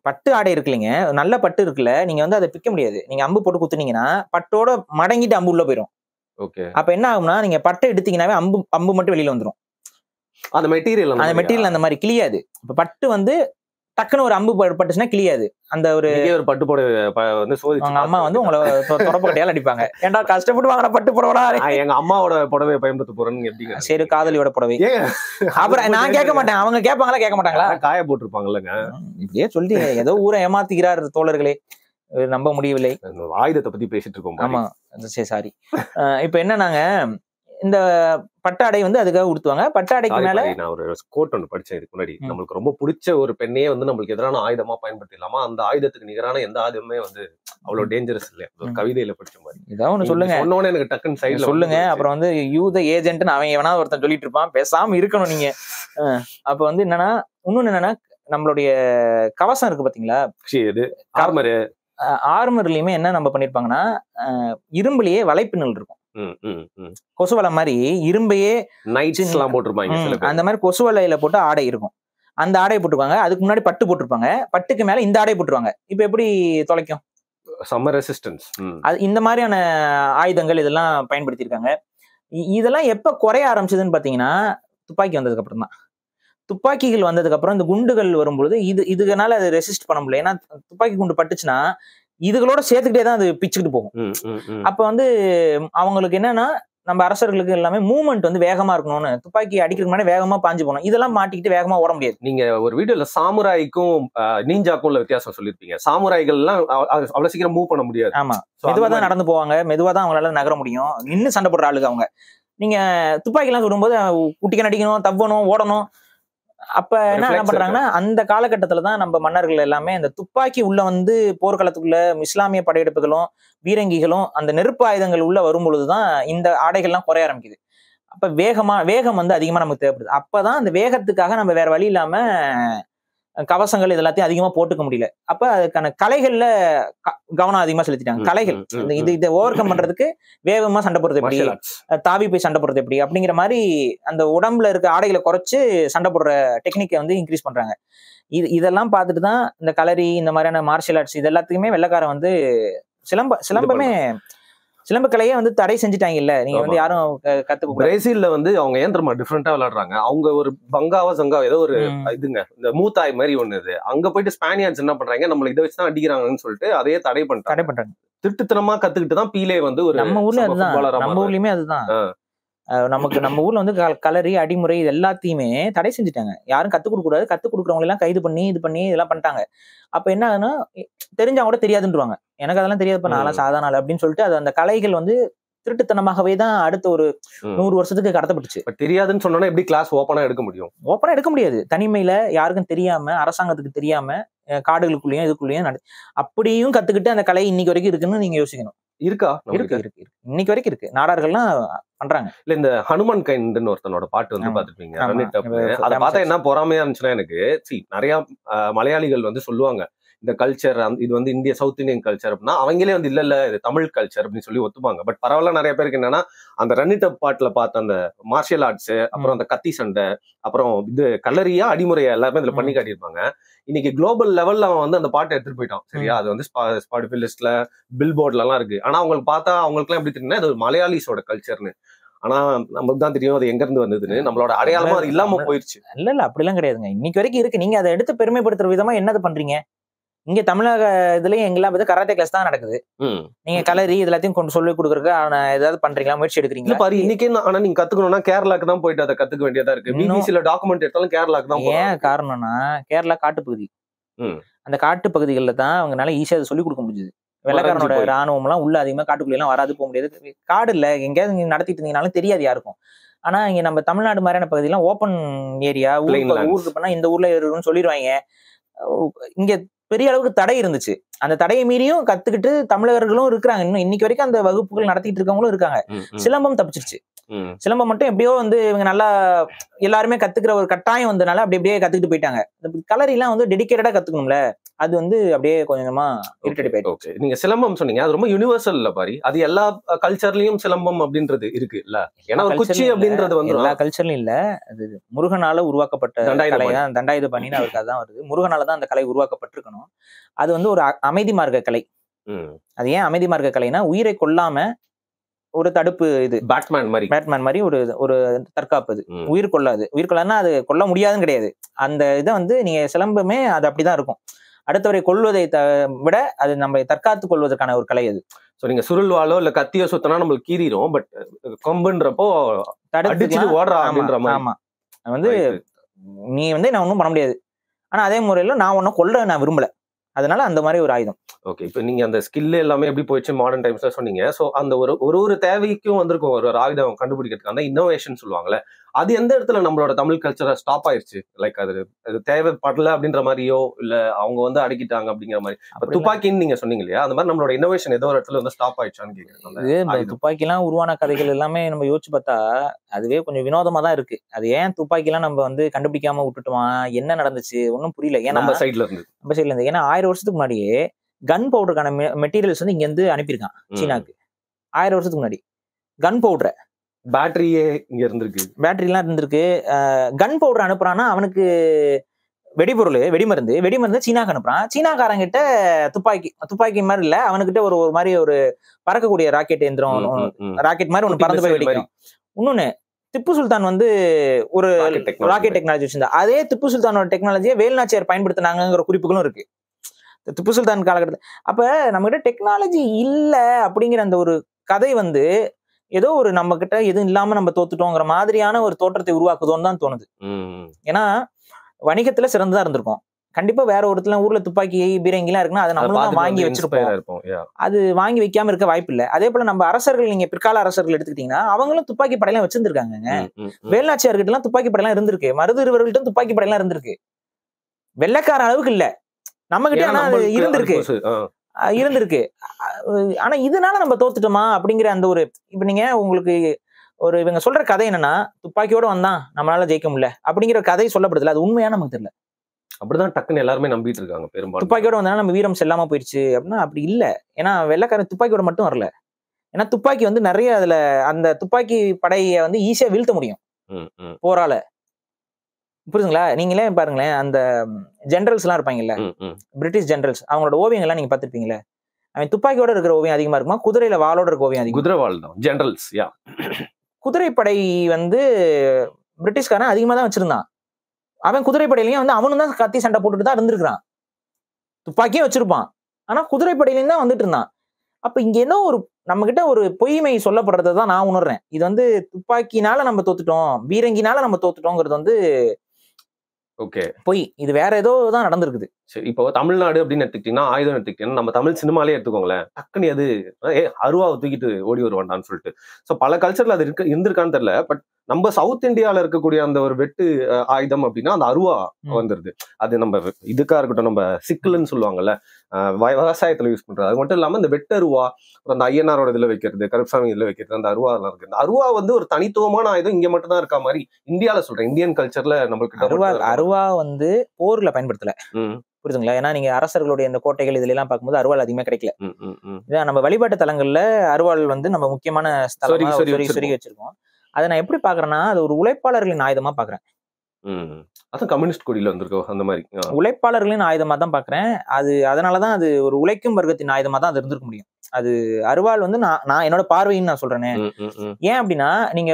பட்டு ஆடை இருக்குல்லைங்க, நல்ல பட்டு இருக்குல்ல, நீங்க வந்து அதை பிக்க முடியாது. நீங்க அம்பு போட்டு குத்துனீங்கன்னா பட்டோட மடங்கிட்டு அம்பு உள்ள போயிடும். ஓகே, அப்ப என்ன ஆகும்னா, நீங்க பட்டை எடுத்தீங்கன்னாவே அம்பு மட்டும் வெளியில வந்துடும். அந்த மெட்டீரியல் அந்த மாதிரி கிளியாது. இப்ப பட்டு வந்து டக்குன்னு ஒரு அம்பு பட்டுச்சுன்னா கிளியாது. அந்த ஒரு பட்டு புடவை வந்து உங்க அம்மா வந்து உங்களை தொடப்பு கட்டையால அடிப்பாங்க. ஏன்டா கஷ்டப்பட்டு வாங்கின பட்டு புடவடா, எங்க அம்மாவோட புடவை பயன்படுத்த போறேன்னு எப்படிங்க? சரி, காதலியோட புடவை. அப்புறம் நான் கேட்க மாட்டேன், அவங்க கேட்பாங்களா கேட்க மாட்டாங்களா? காய போட்டுருப்பாங்கல்லங்க. இப்படியே சொல்லி ஏதோ ஊரை ஏமாத்துகிறார் தோழர்களே, நம்ப முடியவில்லை. ஆயுதத்தை பத்தி பேசிட்டு இருக்கோம். ஆமா, சரி, சாரி. இப்ப என்னன்னாங்க, இந்த பட்டாடை வந்து அதுக்காக உடுத்துவாங்க. பட்டாடைக்கு மேல நான் ஒரு கோட் ஒன்று படிச்சேன் இதுக்கு முன்னாடி. நம்மளுக்கு ரொம்ப பிடிச்ச ஒரு பெண்ணையே வந்து நம்மளுக்கு எதிரான ஆயுதமா பயன்படுத்திடலாமா, அந்த ஆயுதத்துக்கு நிகரான எந்த ஆயுதமே வந்து அவ்வளவு டேஞ்சரஸ் இல்ல. ஒரு கவிதையில படிச்ச மாதிரி. ஏதாவது ஒண்ணு சொல்லுங்க. சொன்னோன்னே எனக்கு டக்குன்னு சைடுல சொல்லுங்க. அப்புறம் வந்து யூத ஏஜென்ட்னு அவன் எவனா ஒருத்தன் சொல்லிட்டு இருப்பான், பேசாம இருக்கணும் நீங்க. அப்ப வந்து என்னன்னா, இன்னொன்னு என்னன்னா, நம்மளுடைய கவசம் இருக்கு பாத்தீங்களா, ஆர்மர்லயுமே என்ன நம்ம பண்ணிருப்பாங்கன்னா, இரும்புலயே வலைப்பின்னல் இருக்கும். கொசுவலை மாதிரி இரும்பையே போட்டிருப்பாங்க. அந்த மாதிரி கொசுவலையில போட்டு ஆடை இருக்கும். அந்த ஆடையை போட்டுருப்பாங்க. அதுக்கு முன்னாடி பட்டு போட்டிருப்பாங்க. பட்டுக்கு மேல இந்த ஆடை போட்டுருவாங்க. இப்ப எப்படி தொலைக்கும்? Summer resistance. அது இந்த மாதிரியான ஆயுதங்கள் இதெல்லாம் பயன்படுத்தியிருக்காங்க. இதெல்லாம் எப்ப குறைய ஆரம்பிச்சதுன்னு பாத்தீங்கன்னா, துப்பாக்கி வந்ததுக்கு அப்புறம் தான். துப்பாக்கிகள் வந்ததுக்கு அப்புறம் இந்த குண்டுகள் வரும்பொழுது இதுனால அது ரெசிஸ்ட் பண்ண முடியல. ஏன்னா துப்பாக்கி குண்டு பட்டுச்சுன்னா இதுகளோட சேர்த்துக்கிட்டே தான் அது பிச்சுக்கிட்டு போகும். அப்ப வந்து அவங்களுக்கு என்னன்னா, நம்ம அரசர்களுக்கு எல்லாமே மூவ்மெண்ட் வந்து வேகமா இருக்கணும்னு துப்பாக்கி அடிக்கிறதுக்கு முன்னாடி வேகமா பாஞ்சு போகணும். இதெல்லாம் மாட்டிக்கிட்டு வேகமா ஓட முடியாது. நீங்க ஒரு வீடியோல சாமுராய்க்கும் நீஞ்சாக்கும் உள்ள வித்தியாசம் சொல்லிருப்பீங்க. சாமுராய்கள் எல்லாம் அவ்வளவு சீக்கிரம் மூவ் பண்ண முடியாது. ஆமா, மெதுவா தான் நடந்து போவாங்க, மெதுவா தான் அவங்களால நகர முடியும். நின்று சண்டை போடுற ஆளுங்க அவங்க. நீங்க துப்பாக்கி எல்லாம் சொல்லும்போது குட்டிக்க நடிக்கணும், தவ்வணும், ஓடணும். அப்ப என்ன பண்றாங்கன்னா அந்த காலகட்டத்துலதான் நம்ம மன்னர்கள் எல்லாமே அந்த துப்பாக்கி உள்ள வந்து போர்க்களத்துக்குள்ள இஸ்லாமிய படையெடுப்புகளும் பீரங்கிகளும் அந்த நெருப்பு ஆயுதங்கள் உள்ள வரும் பொழுதுதான் இந்த ஆடைகள்லாம் குறைய ஆரம்பிக்குது. அப்ப வேகம் வந்து அதிகமா நமக்கு தேவைப்படுது. அப்பதான் அந்த வேகத்துக்காக நம்ம வேற வழி இல்லாம கவசங்கள் இது எல்லாத்தையும் அதிகமா போட்டுக்க முடியல. அப்ப அதுக்கான கலைகள்ல கவனம் அதிகமா செலுத்திட்டாங்க. கலைகள் இதை ஓவர் கம் பண்றதுக்கு வேகமா சண்டை போடுறது எப்படி, தாவி போய் சண்டை போடுறது எப்படி அப்படிங்கிற மாதிரி அந்த உடம்புல இருக்க ஆடைகளை குறைச்சு சண்டை போடுற டெக்னிக்கை வந்து இன்க்ரீஸ் பண்றாங்க. இதெல்லாம் பார்த்துட்டு தான் இந்த கலரி இந்த மாதிரியான மார்ஷியல் ஆர்ட்ஸ் இது எல்லாத்துக்குமே வெள்ளைக்காரன் வந்து சிலம்ப கலையே வந்து தடை செஞ்சுட்டாங்க. இல்ல நீங்க வந்து யாரும் கத்துக்க. பிரேசில்ல வந்து அவங்க ஏன் தெரியுமா டிஃப்ரெண்டா விளையாடுறாங்க. அவங்க ஒரு சங்காவோ ஏதோ ஒரு இதுங்க இந்த மூத்தாய் மாதிரி ஒண்ணு இது. அங்க போயிட்டு ஸ்பானியர்ஸ் என்ன பண்றாங்க, நம்மள இதை வச்சுதான் அடிக்கிறாங்கன்னு சொல்லிட்டு அதையே தடை பண்றாங்க. திருட்டுத்தனமா கத்துக்கிட்டு தான் பீலே வந்து ஒரு நம்ம ஊர்ல அதுதான், நம்ம ஊர்லயுமே அதுதான். நம்ம ஊர்ல வந்து கலரி அடிமுறை இது எல்லாத்தையுமே தடை செஞ்சுட்டாங்க. யாரும் கத்துக் கொடுக்க கூடாது, கத்துக் கொடுக்குறவங்க எல்லாம் கைது பண்ணி இது பண்ணி இதெல்லாம் பண்ணிட்டாங்க. அப்ப என்ன ஆகுதுன்னா தெரிஞ்சா கூட தெரியாதுன்றுவாங்க. எனக்கு அதெல்லாம் தெரியாதுப்பா, நான் சாதாரண ஆள் அப்படின்னு சொல்லிட்டு அது அந்த கலைகள் வந்து திருட்டுத்தனமாகவே தான் அடுத்த ஒரு 100 வருஷத்துக்கு கடத்தப்பட்டுச்சு. தெரியாதுன்னு சொன்னா எப்படி கிளாஸ் ஓப்பனா எடுக்க முடியும்? ஓப்பனா எடுக்க முடியாது. தனிமையில யாருக்கும் தெரியாம, அரசாங்கத்துக்கு தெரியாம காடுகளுக்குள்ளேயும் இதுக்குள்ளேயும் அப்படியும் கத்துக்கிட்டு அந்த கலை இன்னைக்கு வரைக்கும் இருக்குன்னு நீங்க யோசிக்கணும். இருக்கா? இருக்கு இன்னைக்கு வரைக்கும் இருக்கு. நாடார்கள்லாம் பண்றாங்க. இல்ல இந்த ஹனுமான் கைண்டுன்னு ஒருத்தனோட பாட்டு வந்து பாத்துருப்பீங்க. அதை பார்த்தா என்ன பொறாமையா இருந்துச்சுன்னா எனக்கு நிறைய மலையாளிகள் வந்து சொல்லுவாங்க இந்த கல்ச்சர் இது வந்து இந்திய சவுத் இந்தியன் கல்ச்சர் அப்படின்னா அவங்களே வந்து இல்ல இது தமிழ் கல்ச்சர் அப்படின்னு சொல்லி ஒத்துப்பாங்க. பட் பரவாயில்ல, நிறைய பேருக்கு என்னன்னா அந்த ரன்னிட் பாட்டுல பார்த்த அந்த மார்ஷியல் ஆர்ட்ஸ், அப்புறம் அந்த கத்தி சண்டை, அப்புறம் இது கலரியா அடிமுறையா எல்லாருமே இதுல பண்ணி காட்டியிருப்பாங்க. இன்னைக்கு குளோபல் லெவல்ல அவன் வந்து அந்த பாட்டை எடுத்துட்டு போயிட்டான். சரியா? அது வந்து ஸ்பாட்டிஃபை லிஸ்ட்ல பில் போர்ட்ல எல்லாம் இருக்கு. ஆனா அவங்களுக்கு பார்த்தா அவங்களுக்குலாம் எப்படி தெரியும்னா இது மலையாளிஸோட கல்ச்சர்னு. ஆனா நமக்கு தான் தெரியும் அது எங்க இருந்து வந்ததுன்னு. நம்மளோட அடையாளமா அது இல்லாம போயிருச்சு. இல்ல அப்படிலாம் கிடையாதுங்க. இன்னைக்கு வரைக்கும் இருக்கு. நீங்க அதை எடுத்து பெருமைப்படுத்துற விதமா என்னது பண்றீங்க? இங்க தமிழக இதுலயும் எங்கெல்லாம் வந்து கராத்தே கிளாஸ் தான் நடக்குது. நீங்க கலரி எல்லாத்தையும் கொண்டு சொல்லி கொடுக்கறதுக்கு ஏதாவது பண்றீங்களா, முயற்சி எடுக்கிறீங்களா? பாரு இன்னைக்கு ஆனா நீங்க கத்துக்கணும்னா கேரளாக்கு தான் போயிட்டு அதை கத்துக்க வேண்டியதா இருக்கு. பிபிசில டாக்குமெண்ட் எடுத்தாலும் கேரளாக்கு தான். ஏன் காரணம்னா கேரளா காட்டுப்பகுதி. அந்த காட்டு பகுதிகளில் தான் அவங்களால ஈஸியா அதை சொல்லிக் கொடுக்க முடியுது. வெள்ளக்காரனோட ராணுவம் எல்லாம் உள்ள அதிகமா காட்டுக்குள்ள எல்லாம் வராது, போக முடியாது. காடு இல்ல, எங்கேயாவது நீங்க நடத்திட்டு இருந்தீங்கனாலும் தெரியாது யாருக்கும். ஆனா இங்க நம்ம தமிழ்நாடு மாதிரியான பகுதியெல்லாம் ஓப்பன் ஏரியா, ஊருக்கு போனா இந்த ஊர்ல இருக்குன்னு சொல்லிடுவாங்க. இங்க பெரிய அளவுக்கு தடை இருந்துச்சு. அந்த தடையை மீறியும் கத்துக்கிட்டு தமிழர்களும் இருக்கிறாங்க. இன்னும் இன்னைக்கு வரைக்கும் அந்த வகுப்புகள் நடத்திட்டு இருக்கவங்களும் இருக்காங்க. சிலம்பம் தப்பிச்சிருச்சு. சிலம்பம் மட்டும் எப்படியோ வந்து இவங்க நல்லா எல்லாருமே கத்துக்கிற ஒரு கட்டாயம் வந்தனால அப்படியே கத்துக்கிட்டு போயிட்டாங்க. கலரி எல்லாம் வந்து டெடிகேட்டடா கத்துக்கணும்ல, அது வந்து அப்படியே கொஞ்சமா இரிட்டேட் போயிடுச்சு. நீங்க சிலம்பம் சொன்னீங்க, அது ரொம்ப யுனிவர்சல் இல்ல பாரி. அது எல்லா கல்ச்சர்லயும் சிலம்பம் அப்படின்றது இருக்கு இல்ல? ஏன்னா குச்சி அப்படின்றது வந்து எல்லா கல்ச்சர்லயும் இல்ல. அது முருகனால உருவாக்கப்பட்ட கலை தான். தண்டாயுதபாணின்னு அவருக்கு அதான் வருது. முருகனால தான் அந்த கலை உருவாக்கப்பட்டிருக்கணும். அது வந்து ஒரு அமைதி மார்க்க கலை. அது ஏன் அமைதி மார்க்க கலைனா உயிரை கொல்லாம ஒரு தடுப்பு, இது பேட்மேன் மாதிரி ஒரு தற்காப்பு. அது உயிர் கொள்ளாது. உயிர் கொள்ளாதுன்னா அது கொல்ல முடியாதுன்னு கிடையாது. அந்த இதை வந்து நீங்க சிலம்பமே அது அப்படிதான் இருக்கும். அடுத்தவரை கொள்வதை விட அது நம்ம தற்காத்து கொள்வதற்கான ஒரு கலை அது. சோ நீங்க சுருள்வாளோ இல்ல கத்தியோ சுத்தனா நம்மளுக்கு கீறிரும். பட் கொம்புன்றப்போ அடிச்சுட்டு ஓடுறா அப்படின்ற மாதிரி. ஆமா, வந்து நீ வந்து நான் ஒன்றும் பண்ண முடியாது. ஆனா அதே முறையில நான் ஒன்னும் கொல்ல நான் விரும்பல. அதனால அந்த மாதிரி ஒரு ஆயுதம். ஓகே, இப்போ நீங்க அந்த ஸ்கில் எல்லாமே எப்படி போயிடுச்சு மாடர்ன் டைம்ஸ்ல சொன்னீங்க. ஸோ அந்த ஒரு தேவைக்கும் வந்திருக்கும் ஒரு ஆயுதம் கண்டுபிடிக்கிறதுக்கு அந்த இன்னோவேஷன் சொல்லுவாங்கல்ல, அது எந்த இடத்துல நம்மளோட தமிழ் கல்ச்சரை ஸ்டாப் ஆயிடுச்சு? லைக் அது தேவைப்படல அப்படின்ற மாதிரியோ இல்ல அவங்க வந்து அடக்கிட்டாங்க அப்படிங்கிற மாதிரி. துப்பாக்கின்னு நீங்க சொன்னீங்க இல்லையா, அந்த மாதிரி நம்மளோட இன்னோவேஷன் ஏதோ ஒரு இடத்துல வந்து ஸ்டாப் ஆயிடுச்சான்னு கேட்குறேன். துப்பாக்கி எல்லாம் உருவான கதைகள் எல்லாமே நம்ம யோசிச்சு பார்த்தா அதுவே கொஞ்சம் வினோதமா தான் இருக்கு. அது ஏன் துப்பாக்கி எல்லாம் நம்ம வந்து கண்டுபிடிக்காம விட்டுட்டோமா, என்ன நடந்துச்சு ஒன்னும் புரியல. ஏன்னா நம்ம சைட்ல இருந்து ஏன்னா 1000 வருஷத்துக்கு முன்னாடியே கன் பவுடருக்கான மெட்டீரியல்ஸ் வந்து இங்க இருந்து அனுப்பியிருக்கான் சீனாக்கு. 1000 வருஷத்துக்கு முன்னாடி கன் பவுடரை, பேட்டரியே இங்க இருந்திருக்கு, பேட்டரி எல்லாம் இருந்திருக்கு. கன் பவுடர் அனுப்புறான்னா அவனுக்கு வெடிபொருள் வெடிமருந்து சீனாக்கு அனுப்புறான். சீனாக்காரங்கிட்ட துப்பாக்கி மாதிரி இல்ல, அவனுக்கிட்ட ஒரு மாதிரி ஒரு பறக்கக்கூடிய ராக்கெட் எந்திரம், ராக்கெட் மாதிரி ஒண்ணு பறந்து போய் வெடிக்கும். இன்னொன்னு திப்பு சுல்தான் வந்து ஒரு ராக்கெட் டெக்னாலஜி வச்சிருந்தா. அதே திப்பு சுல்தானோட டெக்னாலஜியை வேலுநாச்சியார் பயன்படுத்தினாங்கிற குறிப்புகளும் இருக்கு திப்பு சுல்தான் காலகட்டத்தில். அப்ப நம்ம கிட்ட டெக்னாலஜி இல்ல அப்படிங்கிற அந்த ஒரு கதை வந்து ஏதோ ஒரு நம்ம கிட்ட எதுவும் இல்லாம நம்ம தோத்துட்டோங்கிற மாதிரியான ஒரு தோற்றத்தை உருவாக்குதோன்னு தான் தோணுது. ஏன்னா வணிகத்துல சிறந்ததா இருந்திருக்கும், கண்டிப்பா வேற ஒருத்தர் ஊர்ல துப்பாக்கி பீரங்கி எல்லாம் இருக்குன்னா அதை நம்மளும் வாங்கி வச்சிருப்போம். அது வாங்கி வைக்காம இருக்க வாய்ப்பு இல்லை. அதே போல நம்ம அரசர்கள், நீங்க பிற்கால அரசர்கள் எடுத்துக்கிட்டீங்கன்னா அவங்களும் துப்பாக்கி படையெல்லாம் வச்சிருந்திருக்காங்க. வேலுநாச்சியார்கிட்ட எல்லாம் துப்பாக்கி படையெல்லாம் இருந்திருக்கு, மருதுவர்கள்ட்ட துப்பாக்கி படையெல்லாம் இருந்திருக்கு. வெள்ளைக்கார அளவுக்கு இல்ல, நம்ம கிட்ட ஆனா அது இருந்திருக்கு. ஆனா இதனால நம்ம தோத்துட்டோமா அப்படிங்கிற அந்த ஒரு, இப்ப நீங்க உங்களுக்கு ஒரு இவங்க சொல்ற கதை என்னன்னா, துப்பாக்கியோட வந்தான் நம்மளால ஜெயிக்க முடியல அப்படிங்கிற கதை சொல்லப்படுதுல, அது உண்மையா நமக்கு தெரியல. அப்படிதான் டக்குன்னு எல்லாருமே நம்பிட்டு இருக்காங்க பெரும்பாலும். துப்பாக்கியோட வந்தா நம்ம வீரம் செல்லாம போயிடுச்சு அப்படின்னா அப்படி இல்ல. ஏன்னா வெள்ளைக்காரன் துப்பாக்கியோட மட்டும் வரல. ஏன்னா துப்பாக்கி வந்து நிறைய அதுல அந்த துப்பாக்கி படையை வந்து ஈஸியா வீழ்த்த முடியும் போரால. புரியுதுங்களா? நீங்களே பாருங்களேன், அந்த ஜெனரல்ஸ் எல்லாம் இருப்பாங்கல்ல, பிரிட்டிஷ் ஜெனரல்ஸ், அவங்களோட ஓவியங்கள் எல்லாம் நீங்க பாத்துருப்பீங்களா? அவன் துப்பாக்கியோட இருக்கிற ஓவியம் அதிகமா இருக்குமா, குதிரையில வாளோட இருக்க ஓவியம் அதிகமா? குதிரை வாள் தான் ஜெனரல்ஸ். குதிரைப்படை வந்து பிரிட்டிஷ்காரன் அதிகமா தான் வச்சிருந்தான். அவன் குதிரைப்படையிலையும் வந்து அவனும் தான் கத்தி சண்டை போட்டுட்டு தான் இருந்திருக்கான். துப்பாக்கியும் வச்சிருப்பான், ஆனா குதிரைப்படையிலையும் தான் வந்துட்டு இருந்தான். அப்ப இங்க என்ன ஒரு நம்ம கிட்ட ஒரு பொய்மை சொல்லப்படுறதான் நான் உணர்றேன். இது வந்து துப்பாக்கினால நம்ம தோத்துட்டோம், பீரங்கினால நம்ம தோத்துட்டோங்கிறது வந்து பொய். இது வேற ஏதோ தான் நடந்திருக்குது. சரி, இப்போ தமிழ்நாடு அப்படின்னு எடுத்துக்கிட்டீங்கன்னா, ஆயுதம் எடுத்துக்கிட்டீங்கன்னா, நம்ம தமிழ் சினிமாலே எடுத்துக்கோங்களேன், டக்குன்னு அது அருவாவை தூக்கிட்டு ஓடி வருவான்டான்னு சொல்லிட்டு. ஸோ பல கல்ச்சர்ல அது இருந்திருக்கான்னு தெரியல. பட் நம்ம சவுத் இந்தியாவில் இருக்கக்கூடிய அந்த ஒரு வெட்டு ஆயுதம் அப்படின்னா அந்த அருவா வந்துருது. அது நம்ம இதுக்கா இருக்கட்டும், நம்ம சிக்கல்னு சொல்லுவாங்கல்ல, விவசாயத்துல யூஸ் பண்றது. அது மட்டும் இல்லாம இந்த வெட்டருவா, அந்த ஐயனாரோட இதுல வைக்கிறது, கருப்பசாமி இதுல வைக்கிறது, அந்த அருவா எல்லாம் இருக்கு. அருவா வந்து ஒரு தனித்துவமான ஆயுதம் இங்க மட்டும் தான் இருக்கா மாதிரி இந்தியால சொல்றேன். இந்தியன் கல்ச்சர்ல நம்மளுக்கு அருவா வந்து போர்ல பயன்படுத்தல. புரியுதுங்களா? ஏன்னா நீங்க அரசர்களுடைய இந்த கோட்டைகள் இதுல எல்லாம் பார்க்கும்போது அருவாள் அதிகமா கிடைக்கல. நம்ம வழிபாட்டு தலங்கள்ல அருவாள் வந்து நம்ம முக்கியமான ஸ்தலமா சொருகி வச்சிருக்கோம். அதை நான் எப்படி பாக்குறேன்னா, அது ஒரு உழைப்பாளர்களின் ஆயுதமா பாக்குறேன். அதான் கம்யூனிஸ்ட் கொடியில வந்திருக்கோம் அந்த மாதிரி. உழைப்பாளர்களின் ஆயுதமா தான் பாக்குறேன். அது அதனாலதான் அது ஒரு உழைக்கும் வர்க்கத்தின் ஆயுதமா தான் அது இருந்திருக்க முடியும். அது அருவாள் வந்து நான் என்னோட பார்வைன்னு நான் சொல்றேனே. ஏன் அப்படின்னா, நீங்க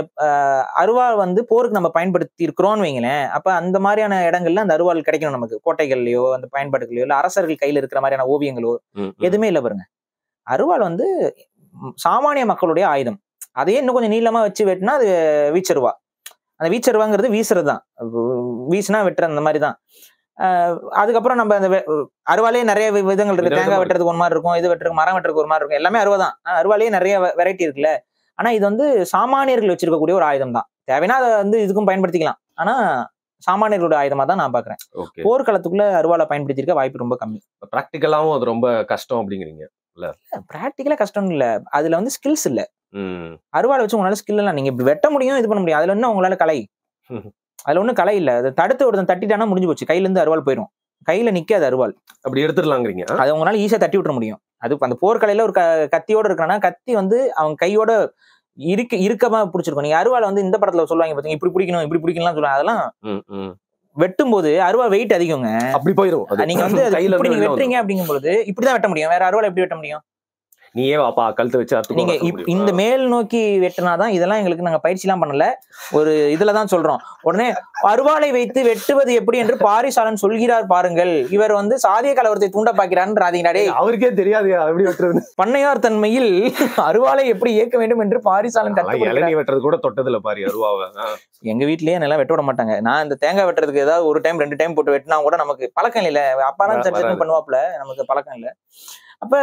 அருவாள் வந்து போருக்கு நம்ம பயன்படுத்தி இருக்கிறோம்னு வைங்களேன். அப்ப அந்த மாதிரியான இடங்கள்ல அந்த அருவாள் கிடைக்கணும் நமக்கு. கோட்டைகள்லயோ அந்த பயன்பாடுகளையோ இல்ல அரசர்கள் கையில இருக்கிற மாதிரியான ஓவியங்களோ எதுவுமே இல்ல பாருங்க. அருவாள் வந்து சாமானிய மக்களுடைய ஆயுதம். அதையே இன்னும் கொஞ்சம் நீளமா வச்சு வெட்டினா அது வீச்சருவா. அந்த வீச்சருவாங்கிறது வீசுறது தான், வீசுனா வெட்டுற அந்த மாதிரிதான். அதுக்கப்புறம் நம்ம அந்த அருவாலே நிறைய விதங்கள் இருக்கு. தேங்காய் வெட்டுறதுக்கு ஒரு மாதிரி இருக்கும், இது வெட்டுறதுக்கு மரம் வெட்டுறதுக்கு ஒரு மாதிரி இருக்கும். எல்லாமே அருவாதான். அருவாலேயே நிறைய வெரைட்டி இருக்குல்ல. ஆனா இது வந்து சாமானியர்கள் வச்சிருக்கக்கூடிய ஒரு ஆயுதம் தான். தேவைன்னா அதை வந்து இதுக்கும் பயன்படுத்திக்கலாம். ஆனா சாமானியர்களோட ஆயுதமா தான் நான் பாக்குறேன். போர்க்களத்துக்குள்ள அருவாலை பயன்படுத்திருக்க வாய்ப்பு ரொம்ப கம்மி. பிராக்டிகலாவும் அது ரொம்ப கஷ்டம் அப்படிங்கிறீங்க? பிராக்டிகலா கஷ்டம் இல்ல, அதுல வந்து ஸ்கில்ஸ் இல்ல. அருவாளை வச்சு உங்களால ஸ்கில் எல்லாம் நீங்க வெட்ட முடியும், இது பண்ண முடியும். அதுல என்ன உங்களால கலை? அதுல ஒண்ணும் கலை இல்ல. அதை தடுத்து ஒருத்தன் தட்டிட்டானா முடிஞ்சு போச்சு, கையில இருந்து அருவாள் போயிடும். கையில நிக்காது அருவாள். அப்படி எடுத்துடலாங்கிறீங்க? அதை உங்களால ஈஸியா தட்டி விட்டுற முடியும். அது அந்த போர்க்கலையில ஒரு கத்தியோட இருக்கானா, கத்தி வந்து அவன் கையோட இருக்கமா பிடிச்சிருக்கும். நீங்க அருவாளை வந்து இந்த படத்துல சொல்லுவாங்க பாத்தீங்க, இப்படி பிடிக்கணும் இப்படி பிடிக்கலாம் சொல்லுவாங்க. அதெல்லாம் வெட்டும் போது அருவா வெயிட் அதிகங்க, அப்படி போயிடும். நீங்க வந்து நீங்க வெட்டுறீங்க அப்படிங்கும் பொழுது இப்படிதான் வெட்ட முடியும். வேற அருவாளை எப்படி வெட்ட முடியும்? நீயே வாப்பா கழுத்து வச்சு நீங்க இந்த மேல் நோக்கி வெட்டினாதான். இதெல்லாம் எங்களுக்கு நாங்க பயிற்சி எல்லாம் பண்ணல, ஒரு இதுலதான் சொல்றோம். உடனே அருவாளை வைத்து வெட்டுவது எப்படி என்று பாரிசாலன் சொல்கிறார் பாருங்கள். இவர் வந்து சாதிய கலவரத்தை தூண்ட பாக்கிறான்னு அவருக்கே தெரியாது எப்படி வெட்டுறது. பண்ணையார் தன்மையில் அருவாளை எப்படி இயக்க வேண்டும் என்று பாரிசாலன் இளநீ வெட்டுறது கூட தொட்டதுல பாரு அருவாவை. எங்க வீட்லயே நல்லா வெட்ட விட மாட்டாங்க. நான் இந்த தேங்காய் வெட்டுறதுக்கு ஏதாவது ஒரு டைம் 2 டைம் போட்டு வெட்டினா கூட நமக்கு பழக்கம் இல்ல. அப்பாதான் சர்ச்சை பண்ணுவாப்புல, நமக்கு பழக்கம் இல்ல. அப்ப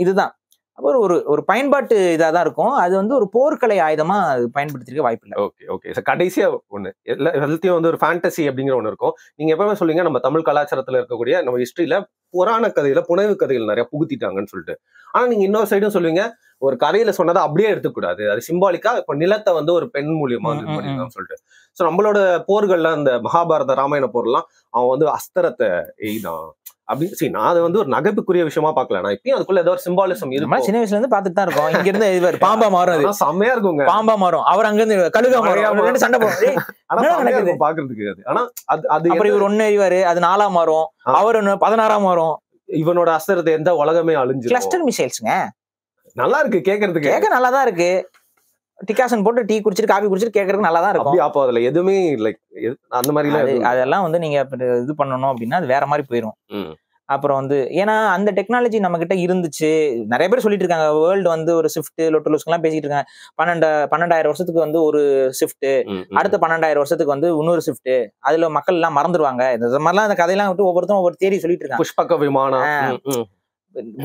இதுதான் ஒரு பயன்பாட்டு இதாதான் இருக்கும். அது வந்து ஒரு போர்க்கலை ஆயுதமா பயன்படுத்திருக்க வாய்ப்பு இல்லை. ஓகே. கடைசியா ஒண்ணு எல்லாத்தையும் வந்து ஒரு ஃபேண்டசி அப்படிங்கிற ஒண்ணு இருக்கும். நீங்க எப்பவுமே சொல்லுங்க, நம்ம தமிழ் கலாச்சாரத்துல இருக்கக்கூடிய நம்ம ஹிஸ்டரியில புராண கதையில புனைவு கதைகள் நிறைய புகுத்திட்டாங்கன்னு சொல்லிட்டு. ஆனா நீங்க இன்னொரு சைடும் சொல்லுவீங்க, ஒரு கதையில சொன்னதை அப்படியே எடுத்துக்கூடாது, அது சிம்பாலிக்கா இப்ப நிலத்தை வந்து ஒரு பெண் மூலியமா வந்து பண்ணிருக்கான்னு சொல்லிட்டு. சோ நம்மளோட போர்கள்ல அந்த மகாபாரத ராமாயண போர்லாம் அவன் வந்து அஸ்திரத்தை எய்தான் அப்படின்னு சரி, நான் அதை வந்து ஒரு நகைப்புக்குரிய விஷயமா பாக்கல. நான் இப்பயும் அதுக்குள்ள ஏதோ ஒரு சிம்பாலிசம் இருக்கு. சின்ன வயசுல இருந்து பாத்துட்டு தான் இருக்கோம். இங்க இருந்து பாம்பா மாறும், செம்மையா இருக்குங்க. பாம்பா மாறும், அவர் அங்க இருந்து கழுகா மாறும், சண்டை போடும் பாக்குறதுக்கு. ஆனா அது அப்புறம் இவர் 1 அறிவாரு, அது 4ஆ மாறும், அவர் 16ஆ மாறும். இவனோட அஸ்திரத்தை எந்த உலகமே அழிஞ்சு. கிளஸ்டர் மிசைல்ஸ்ங்க. நல்லா இருக்கு கேட்கறதுக்கு, கேட்க நல்லா தான் இருக்கு. டிகாஷன் போட்டு டீ குடிச்சிட்டு காபி குடிச்சிட்டு கேட்கறதுக்கு நல்லா தான் இருக்கும். அப்போ அதுல எதுவுமே லைக் அந்த மாதிரி அதெல்லாம் வந்து நீங்க இது பண்ணணும் அப்படின்னா அது வேற மாதிரி போயிடும். அப்புறம் வந்து ஏன்னா அந்த டெக்னாலஜி நம்ம கிட்ட இருந்துச்சு. நிறைய பேர் சொல்லிட்டு இருக்காங்க வேர்ல்டு வந்து ஒரு ஷிஃப்ட் லொட்டுலூஸ்க்குலாம் பேசிட்டு இருக்காங்க. 12,000 வருஷத்துக்கு வந்து ஒரு ஷிஃப்ட், அடுத்த 12,000 வருஷத்துக்கு வந்து இன்னொரு ஷிஃப்ட், அதுல மக்கள் எல்லாம் மறந்துடுவாங்க. இந்த மாதிரிலாம் அந்த கதையெல்லாம் விட்டு ஒவ்வொருத்தரும் ஒவ்வொரு தேடி சொல்லிட்டு இருக்காங்க. புஷ்பக விமானம்,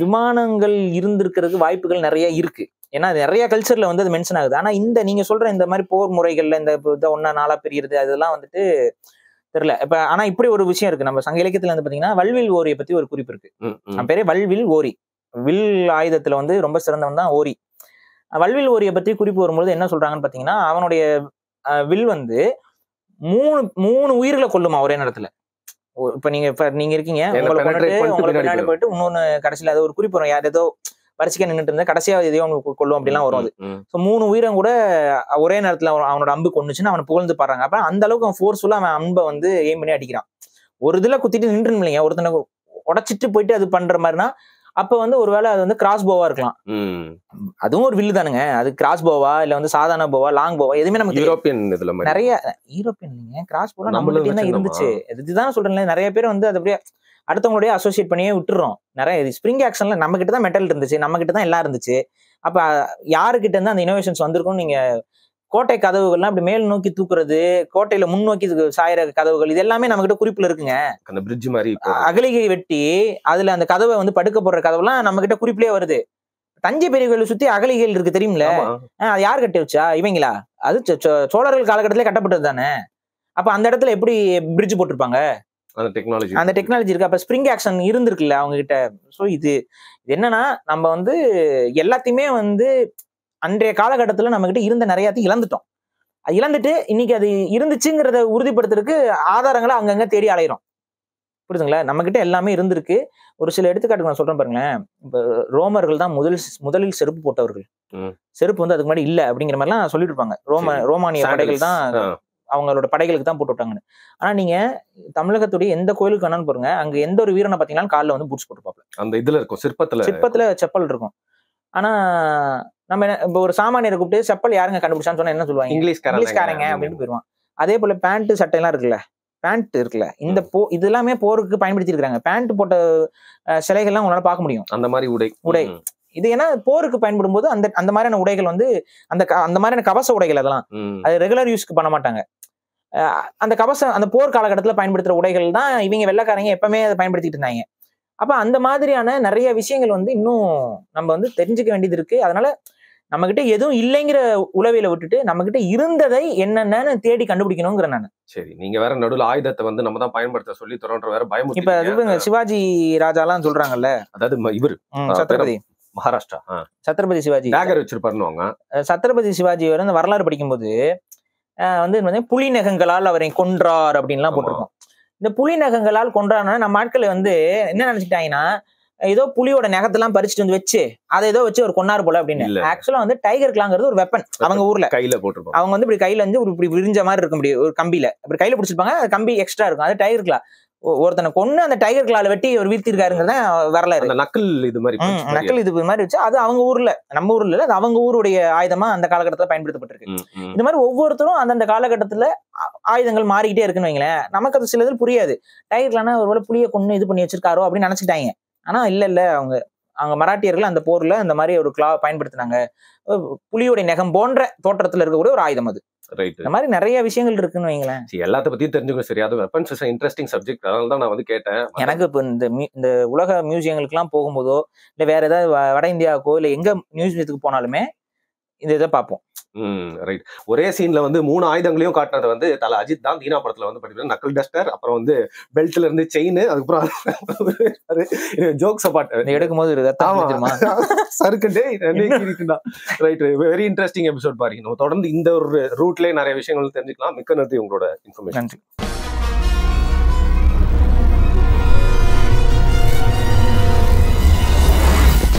விமானங்கள் இருந்திருக்கிறதுக்கு வாய்ப்புகள் நிறைய இருக்கு. ஏன்னா நிறைய கல்ச்சர்ல வந்து அது மென்ஷன் ஆகுது. ஆனா இந்த நீங்க சொல்ற இந்த மாதிரி போர் முறைகள்ல இந்த ஒன்னா நாளா பிரியுறது அதெல்லாம் வந்துட்டு தெரியல. இப்ப ஆனா இப்படி ஒரு விஷயம் இருக்கு. நம்ம சங்க இலக்கியத்துல வந்து பாத்தீங்கன்னா வல்வில் ஓரியை பத்தி ஒரு குறிப்பு இருக்கு. பேரே வல்வில் ஓரி. வில் ஆயுதத்துல வந்து ரொம்ப சிறந்தவன் தான் ஓரி. வல்வில் ஓரியை பத்தி குறிப்பு வரும்போது என்ன சொல்றாங்கன்னு பாத்தீங்கன்னா, அவனுடைய வில் வந்து மூணு உயிர்களை கொல்லுமா ஒரே நேரத்துல. இப்ப நீங்க இருக்கீங்க, உங்களை பின்னாடி போயிட்டு இன்னொன்னு கடைசியில அது ஒரு குறிப்பு வரும். யார் ஏதோ பரிசிக்க நின்றுட்டு இருந்தா கடைசியா எதையோ கொள்ளும் அப்படிலாம் வரும். அது 3 உயிரம் கூட ஒரே நேரத்துல அவனோட அம்பு கொண்டுச்சுன்னு அவனை புகழ்ந்து பாடுறாங்க. அப்ப அந்த அளவுக்கு அவன் ஃபோர்ஸ்ஃபுல்லா அவன் அம்பை வந்து எய்ம் பண்ணி அடிக்கிறான். ஒரு இதுல குத்திட்டு நின்று இல்லைங்க, ஒருத்தனை உடைச்சிட்டு போயிட்டு அது பண்ற மாதிரினா அப்ப வந்து ஒருவேளை அது வந்து கிராஸ் போவா இருக்கலாம். அதுவும் ஒரு வில்லு தானுங்க. அது கிராஸ் போவா இல்ல வந்து சாதாரண போவா லாங் போவா எதுவுமே நமக்கு யூரோப்பியன் இதுல நிறைய யூரோப்பியன் இல்லைங்க, கிராஸ் போவா நம்மகிட்ட தான் இருந்துச்சு. இதுதான் சொல்றேன், நிறைய பேர் வந்து அது அப்படியே அடுத்தவங்களுடைய அசோசியேட் பண்ணியே விட்டுறோம். நிறைய ஸ்ப்ரிங் ஆக்ஷன்ல நம்ம கிட்ட தான் மெட்டல் இருந்துச்சு, நம்ம கிட்ட தான் எல்லாம் இருந்துச்சு. அப்ப யாருக்கிட்ட இருந்து அந்த இனோவேஷன்ஸ் வந்திருக்கும்? நீங்க கோட்டை கதவுகள்லாம் அப்படி மேல் நோக்கி தூக்குறது, கோட்டையில முன்னோக்கி சாயிற கதவுகள், இது எல்லாமே நம்ம கிட்ட குறிப்புல இருக்குங்க. அந்த பிரிட்ஜ் மாதிரி அகலிகை வெட்டி அதுல அந்த கதவை வந்து படுக்க போடுற கதவுலாம் நம்ம கிட்ட குறிப்பிலே வருது. தஞ்சை பெரிய கோயிலை சுத்தி அகலிகைகள் இருக்கு தெரியுமில்ல, அது யார் கட்டி வச்சா? இவங்களா? அது சோழர்கள் காலகட்டத்திலே கட்டப்பட்டது தானே. அப்ப அந்த இடத்துல எப்படி பிரிட்ஜ் போட்டிருப்பாங்க? அந்த டெக்னாலஜி இருக்கு. அப்ப ஸ்ப்ரிங் ஆக்ஷன் இருந்திருக்குல்ல அவங்க கிட்ட. ஸோ இது என்னன்னா நம்ம வந்து எல்லாத்தையுமே வந்து அன்றைய காலகட்டத்துல நம்ம கிட்ட இருந்த நிறையாத்தையும் இழந்துட்டோம். அது இழந்துட்டு இன்னைக்கு அது இருந்துச்சுங்கிறத உறுதிப்படுத்துறதுக்கு ஆதாரங்களை அங்கங்க தேடி அலையிறோம். புரியுதுங்களா? நம்ம கிட்ட எல்லாமே இருந்திருக்கு. ஒரு சில எடுத்துக்காட்டுக்கு நான் சொல்றேன் பாருங்களேன். இப்ப ரோமர்கள் தான் முதலில் செருப்பு போட்டவர்கள். செருப்பு வந்து அதுக்கு முன்னாடி இல்ல அப்படிங்கிற மாதிரிலாம் சொல்லிட்டு இருப்பாங்க. ரோமானிய படைகள் தான் அவங்களோட படைகளுக்கு தான் போட்டு விட்டாங்கன்னு. ஆனா நீங்க தமிழகத்துடைய எந்த கோயிலுக்கு வேணாலும் பாருங்க, அங்க எந்த ஒரு வீரனை பாத்தீங்கன்னா காலில் வந்து பூட்ஸ் போட்டுப்பாங்க. அந்த இதுல இருக்கும், சிற்பத்துல செப்பல் இருக்கும். ஆனா நம்ம இப்ப ஒரு சாமானியரை கூப்பிட்டு செப்பல் யாருங்க கண்டுபிடிச்சான்னு சொன்னா என்ன சொல்லுவாங்க? இங்கிலீஷ்காரங்க அப்படின்னு போயிருவான். அதே போல பேண்ட் சட்டை எல்லாம் இருக்குல்ல, பேண்ட் இருக்குல்ல, இந்த இது எல்லாமே போருக்கு பயன்படுத்தி இருக்காங்க. பேண்ட் போட்ட சிலைகள்லாம் உங்களால பார்க்க முடியும். அந்த மாதிரி உடை இது ஏன்னா போருக்கு பயன்படும் போது அந்த மாதிரியான உடைகள் வந்து அந்த மாதிரியான கவச உடைகள் அதெல்லாம் அது ரெகுலர் யூஸ்க்கு பண்ண மாட்டாங்க. அந்த கவசம் அந்த போர் காலகட்டத்தில் பயன்படுத்துற உடைகள் தான் இவங்க வெள்ளைக்காரங்க எப்பவுமே அதை பயன்படுத்திட்டு இருந்தாங்க. அப்ப அந்த மாதிரியான நிறைய விஷயங்கள் வந்து இன்னும் நம்ம வந்து தெரிஞ்சுக்க வேண்டியது இருக்கு. அதனால நம்ம கிட்ட எதுவும் இல்லைங்கிற உளவியலை விட்டுட்டு நம்ம கிட்ட இருந்ததை என்னென்னு தேடி கண்டுபிடிக்கணுங்கிற நான். சரி, நீங்க வேற நடுவில் ஆயுதத்தை வந்து நம்ம தான் பயன்படுத்த சொல்லி தொடர்ன்ற வேற பயம். இப்ப அது சிவாஜி ராஜாலாம் சொல்றாங்க, அதாவது இவர் சத்ரபதி மகாராஷ்டிரா சத்ரபதி சிவாஜி வச்சிருப்பாருன்னு. சத்ரபதி சிவாஜி வர அந்த வரலாறு படிக்கும்போது வந்து புலி நகங்களால் அவரை கொன்றார் அப்படின்லாம் போட்டிருக்கோம். இந்த புலி நகங்களால் கொன்றாருன்னா நம்ம ஆட்கள் வந்து என்ன நினைச்சிட்டாங்கன்னா ஏதோ புலியோட நகத்தெல்லாம் பறிச்சுட்டு வந்து வச்சு அதை ஏதோ வச்சு ஒரு கொன்னாரு போல அப்படின்னு. ஆக்சுவலா வந்து டைகர் கிளாங்கிறது ஒரு வெப்பன். அவங்க ஊர்ல கையில போட்டுருப்பாங்க. அவங்க வந்து இப்படி கையில வந்து இப்படி விரிஞ்ச மாதிரி இருக்க முடியும், ஒரு கம்பியில அப்படி கையில பிடிச்சிருப்பாங்க. கம்பி எக்ஸ்ட்ரா இருக்கும், அது டைகர் கிளா. ஒருத்தனை கொன்னு அந்த டைகர் கிளால வெட்டி ஒரு வீழ்த்திருக்காருங்கிறத வரலாறு. நக்கல் இது மாதிரி வச்சு அது அவங்க ஊர்ல, நம்ம ஊர்ல இல்ல, அது அவங்க ஊருடைய ஆயுதமா அந்த காலகட்டத்துல பயன்படுத்தப்பட்டிருக்கு. இந்த மாதிரி ஒவ்வொருத்தரும் அந்தந்த காலகட்டத்துல ஆயுதங்கள் மாறிக்கிட்டே இருக்குன்னு வைங்களேன். நமக்கு அது சிலது புரியாது. டைகர் கிளானா ஒருவேளை புளியை கொண்டு இது பண்ணி வச்சிருக்காரோ அப்படின்னு நினைச்சுட்டாங்க. ஆனா இல்ல அவங்க மராட்டியர்கள் அந்த போர்ல அந்த மாதிரி ஒரு கிளா பயன்படுத்தினாங்க. புலியுடைய நகம் போன்ற தோற்றத்துல இருக்கக்கூடிய ஒரு ஆயுதம் அது. இந்த மாதிரி நிறைய விஷயங்கள் இருக்குன்னு வைங்களேன். எல்லாத்த பத்தியும் தெரிஞ்சுக்கணும். சரி, அது வெப்பன்ஸ் இஸ் இன்ட்ரெஸ்டிங் சப்ஜெக்ட், அதனால தான் நான் வந்து கேட்டேன். எனக்கு இப்போ இந்த உலக மியூசியங்களுக்கு எல்லாம் போகும்போதோ இல்ல வேற ஏதாவது வட இந்தியாவுக்கோ இல்ல எங்க மியூசியத்துக்கு போனாலுமே இந்த இதை பார்ப்போம். ரைட். ஒரே சீன்ல வந்து 3 ஆயுதங்களையும் காட்டினது வந்து தல அஜித் தான். தீனா படத்துல வந்து பாத்தீங்கன்னா நக்கல் டஸ்டர், அப்புறம் வந்து பெல்ட்ல இருந்து செயின், அதுக்கப்புறம் ஜோக்ஸ் அபார்ட் எடுக்கும் போது சறுக்கண்டே. ரைட், வெரி இன்ட்ரெஸ்டிங் எபிசோட் பாருங்க. நம்ம தொடர்ந்து இந்த ஒரு ரூட்லயே நிறைய விஷயங்கள் தெரிஞ்சுக்கலாம். மிக்க நன்றி உங்களோட இன்ஃபர்மேஷன்.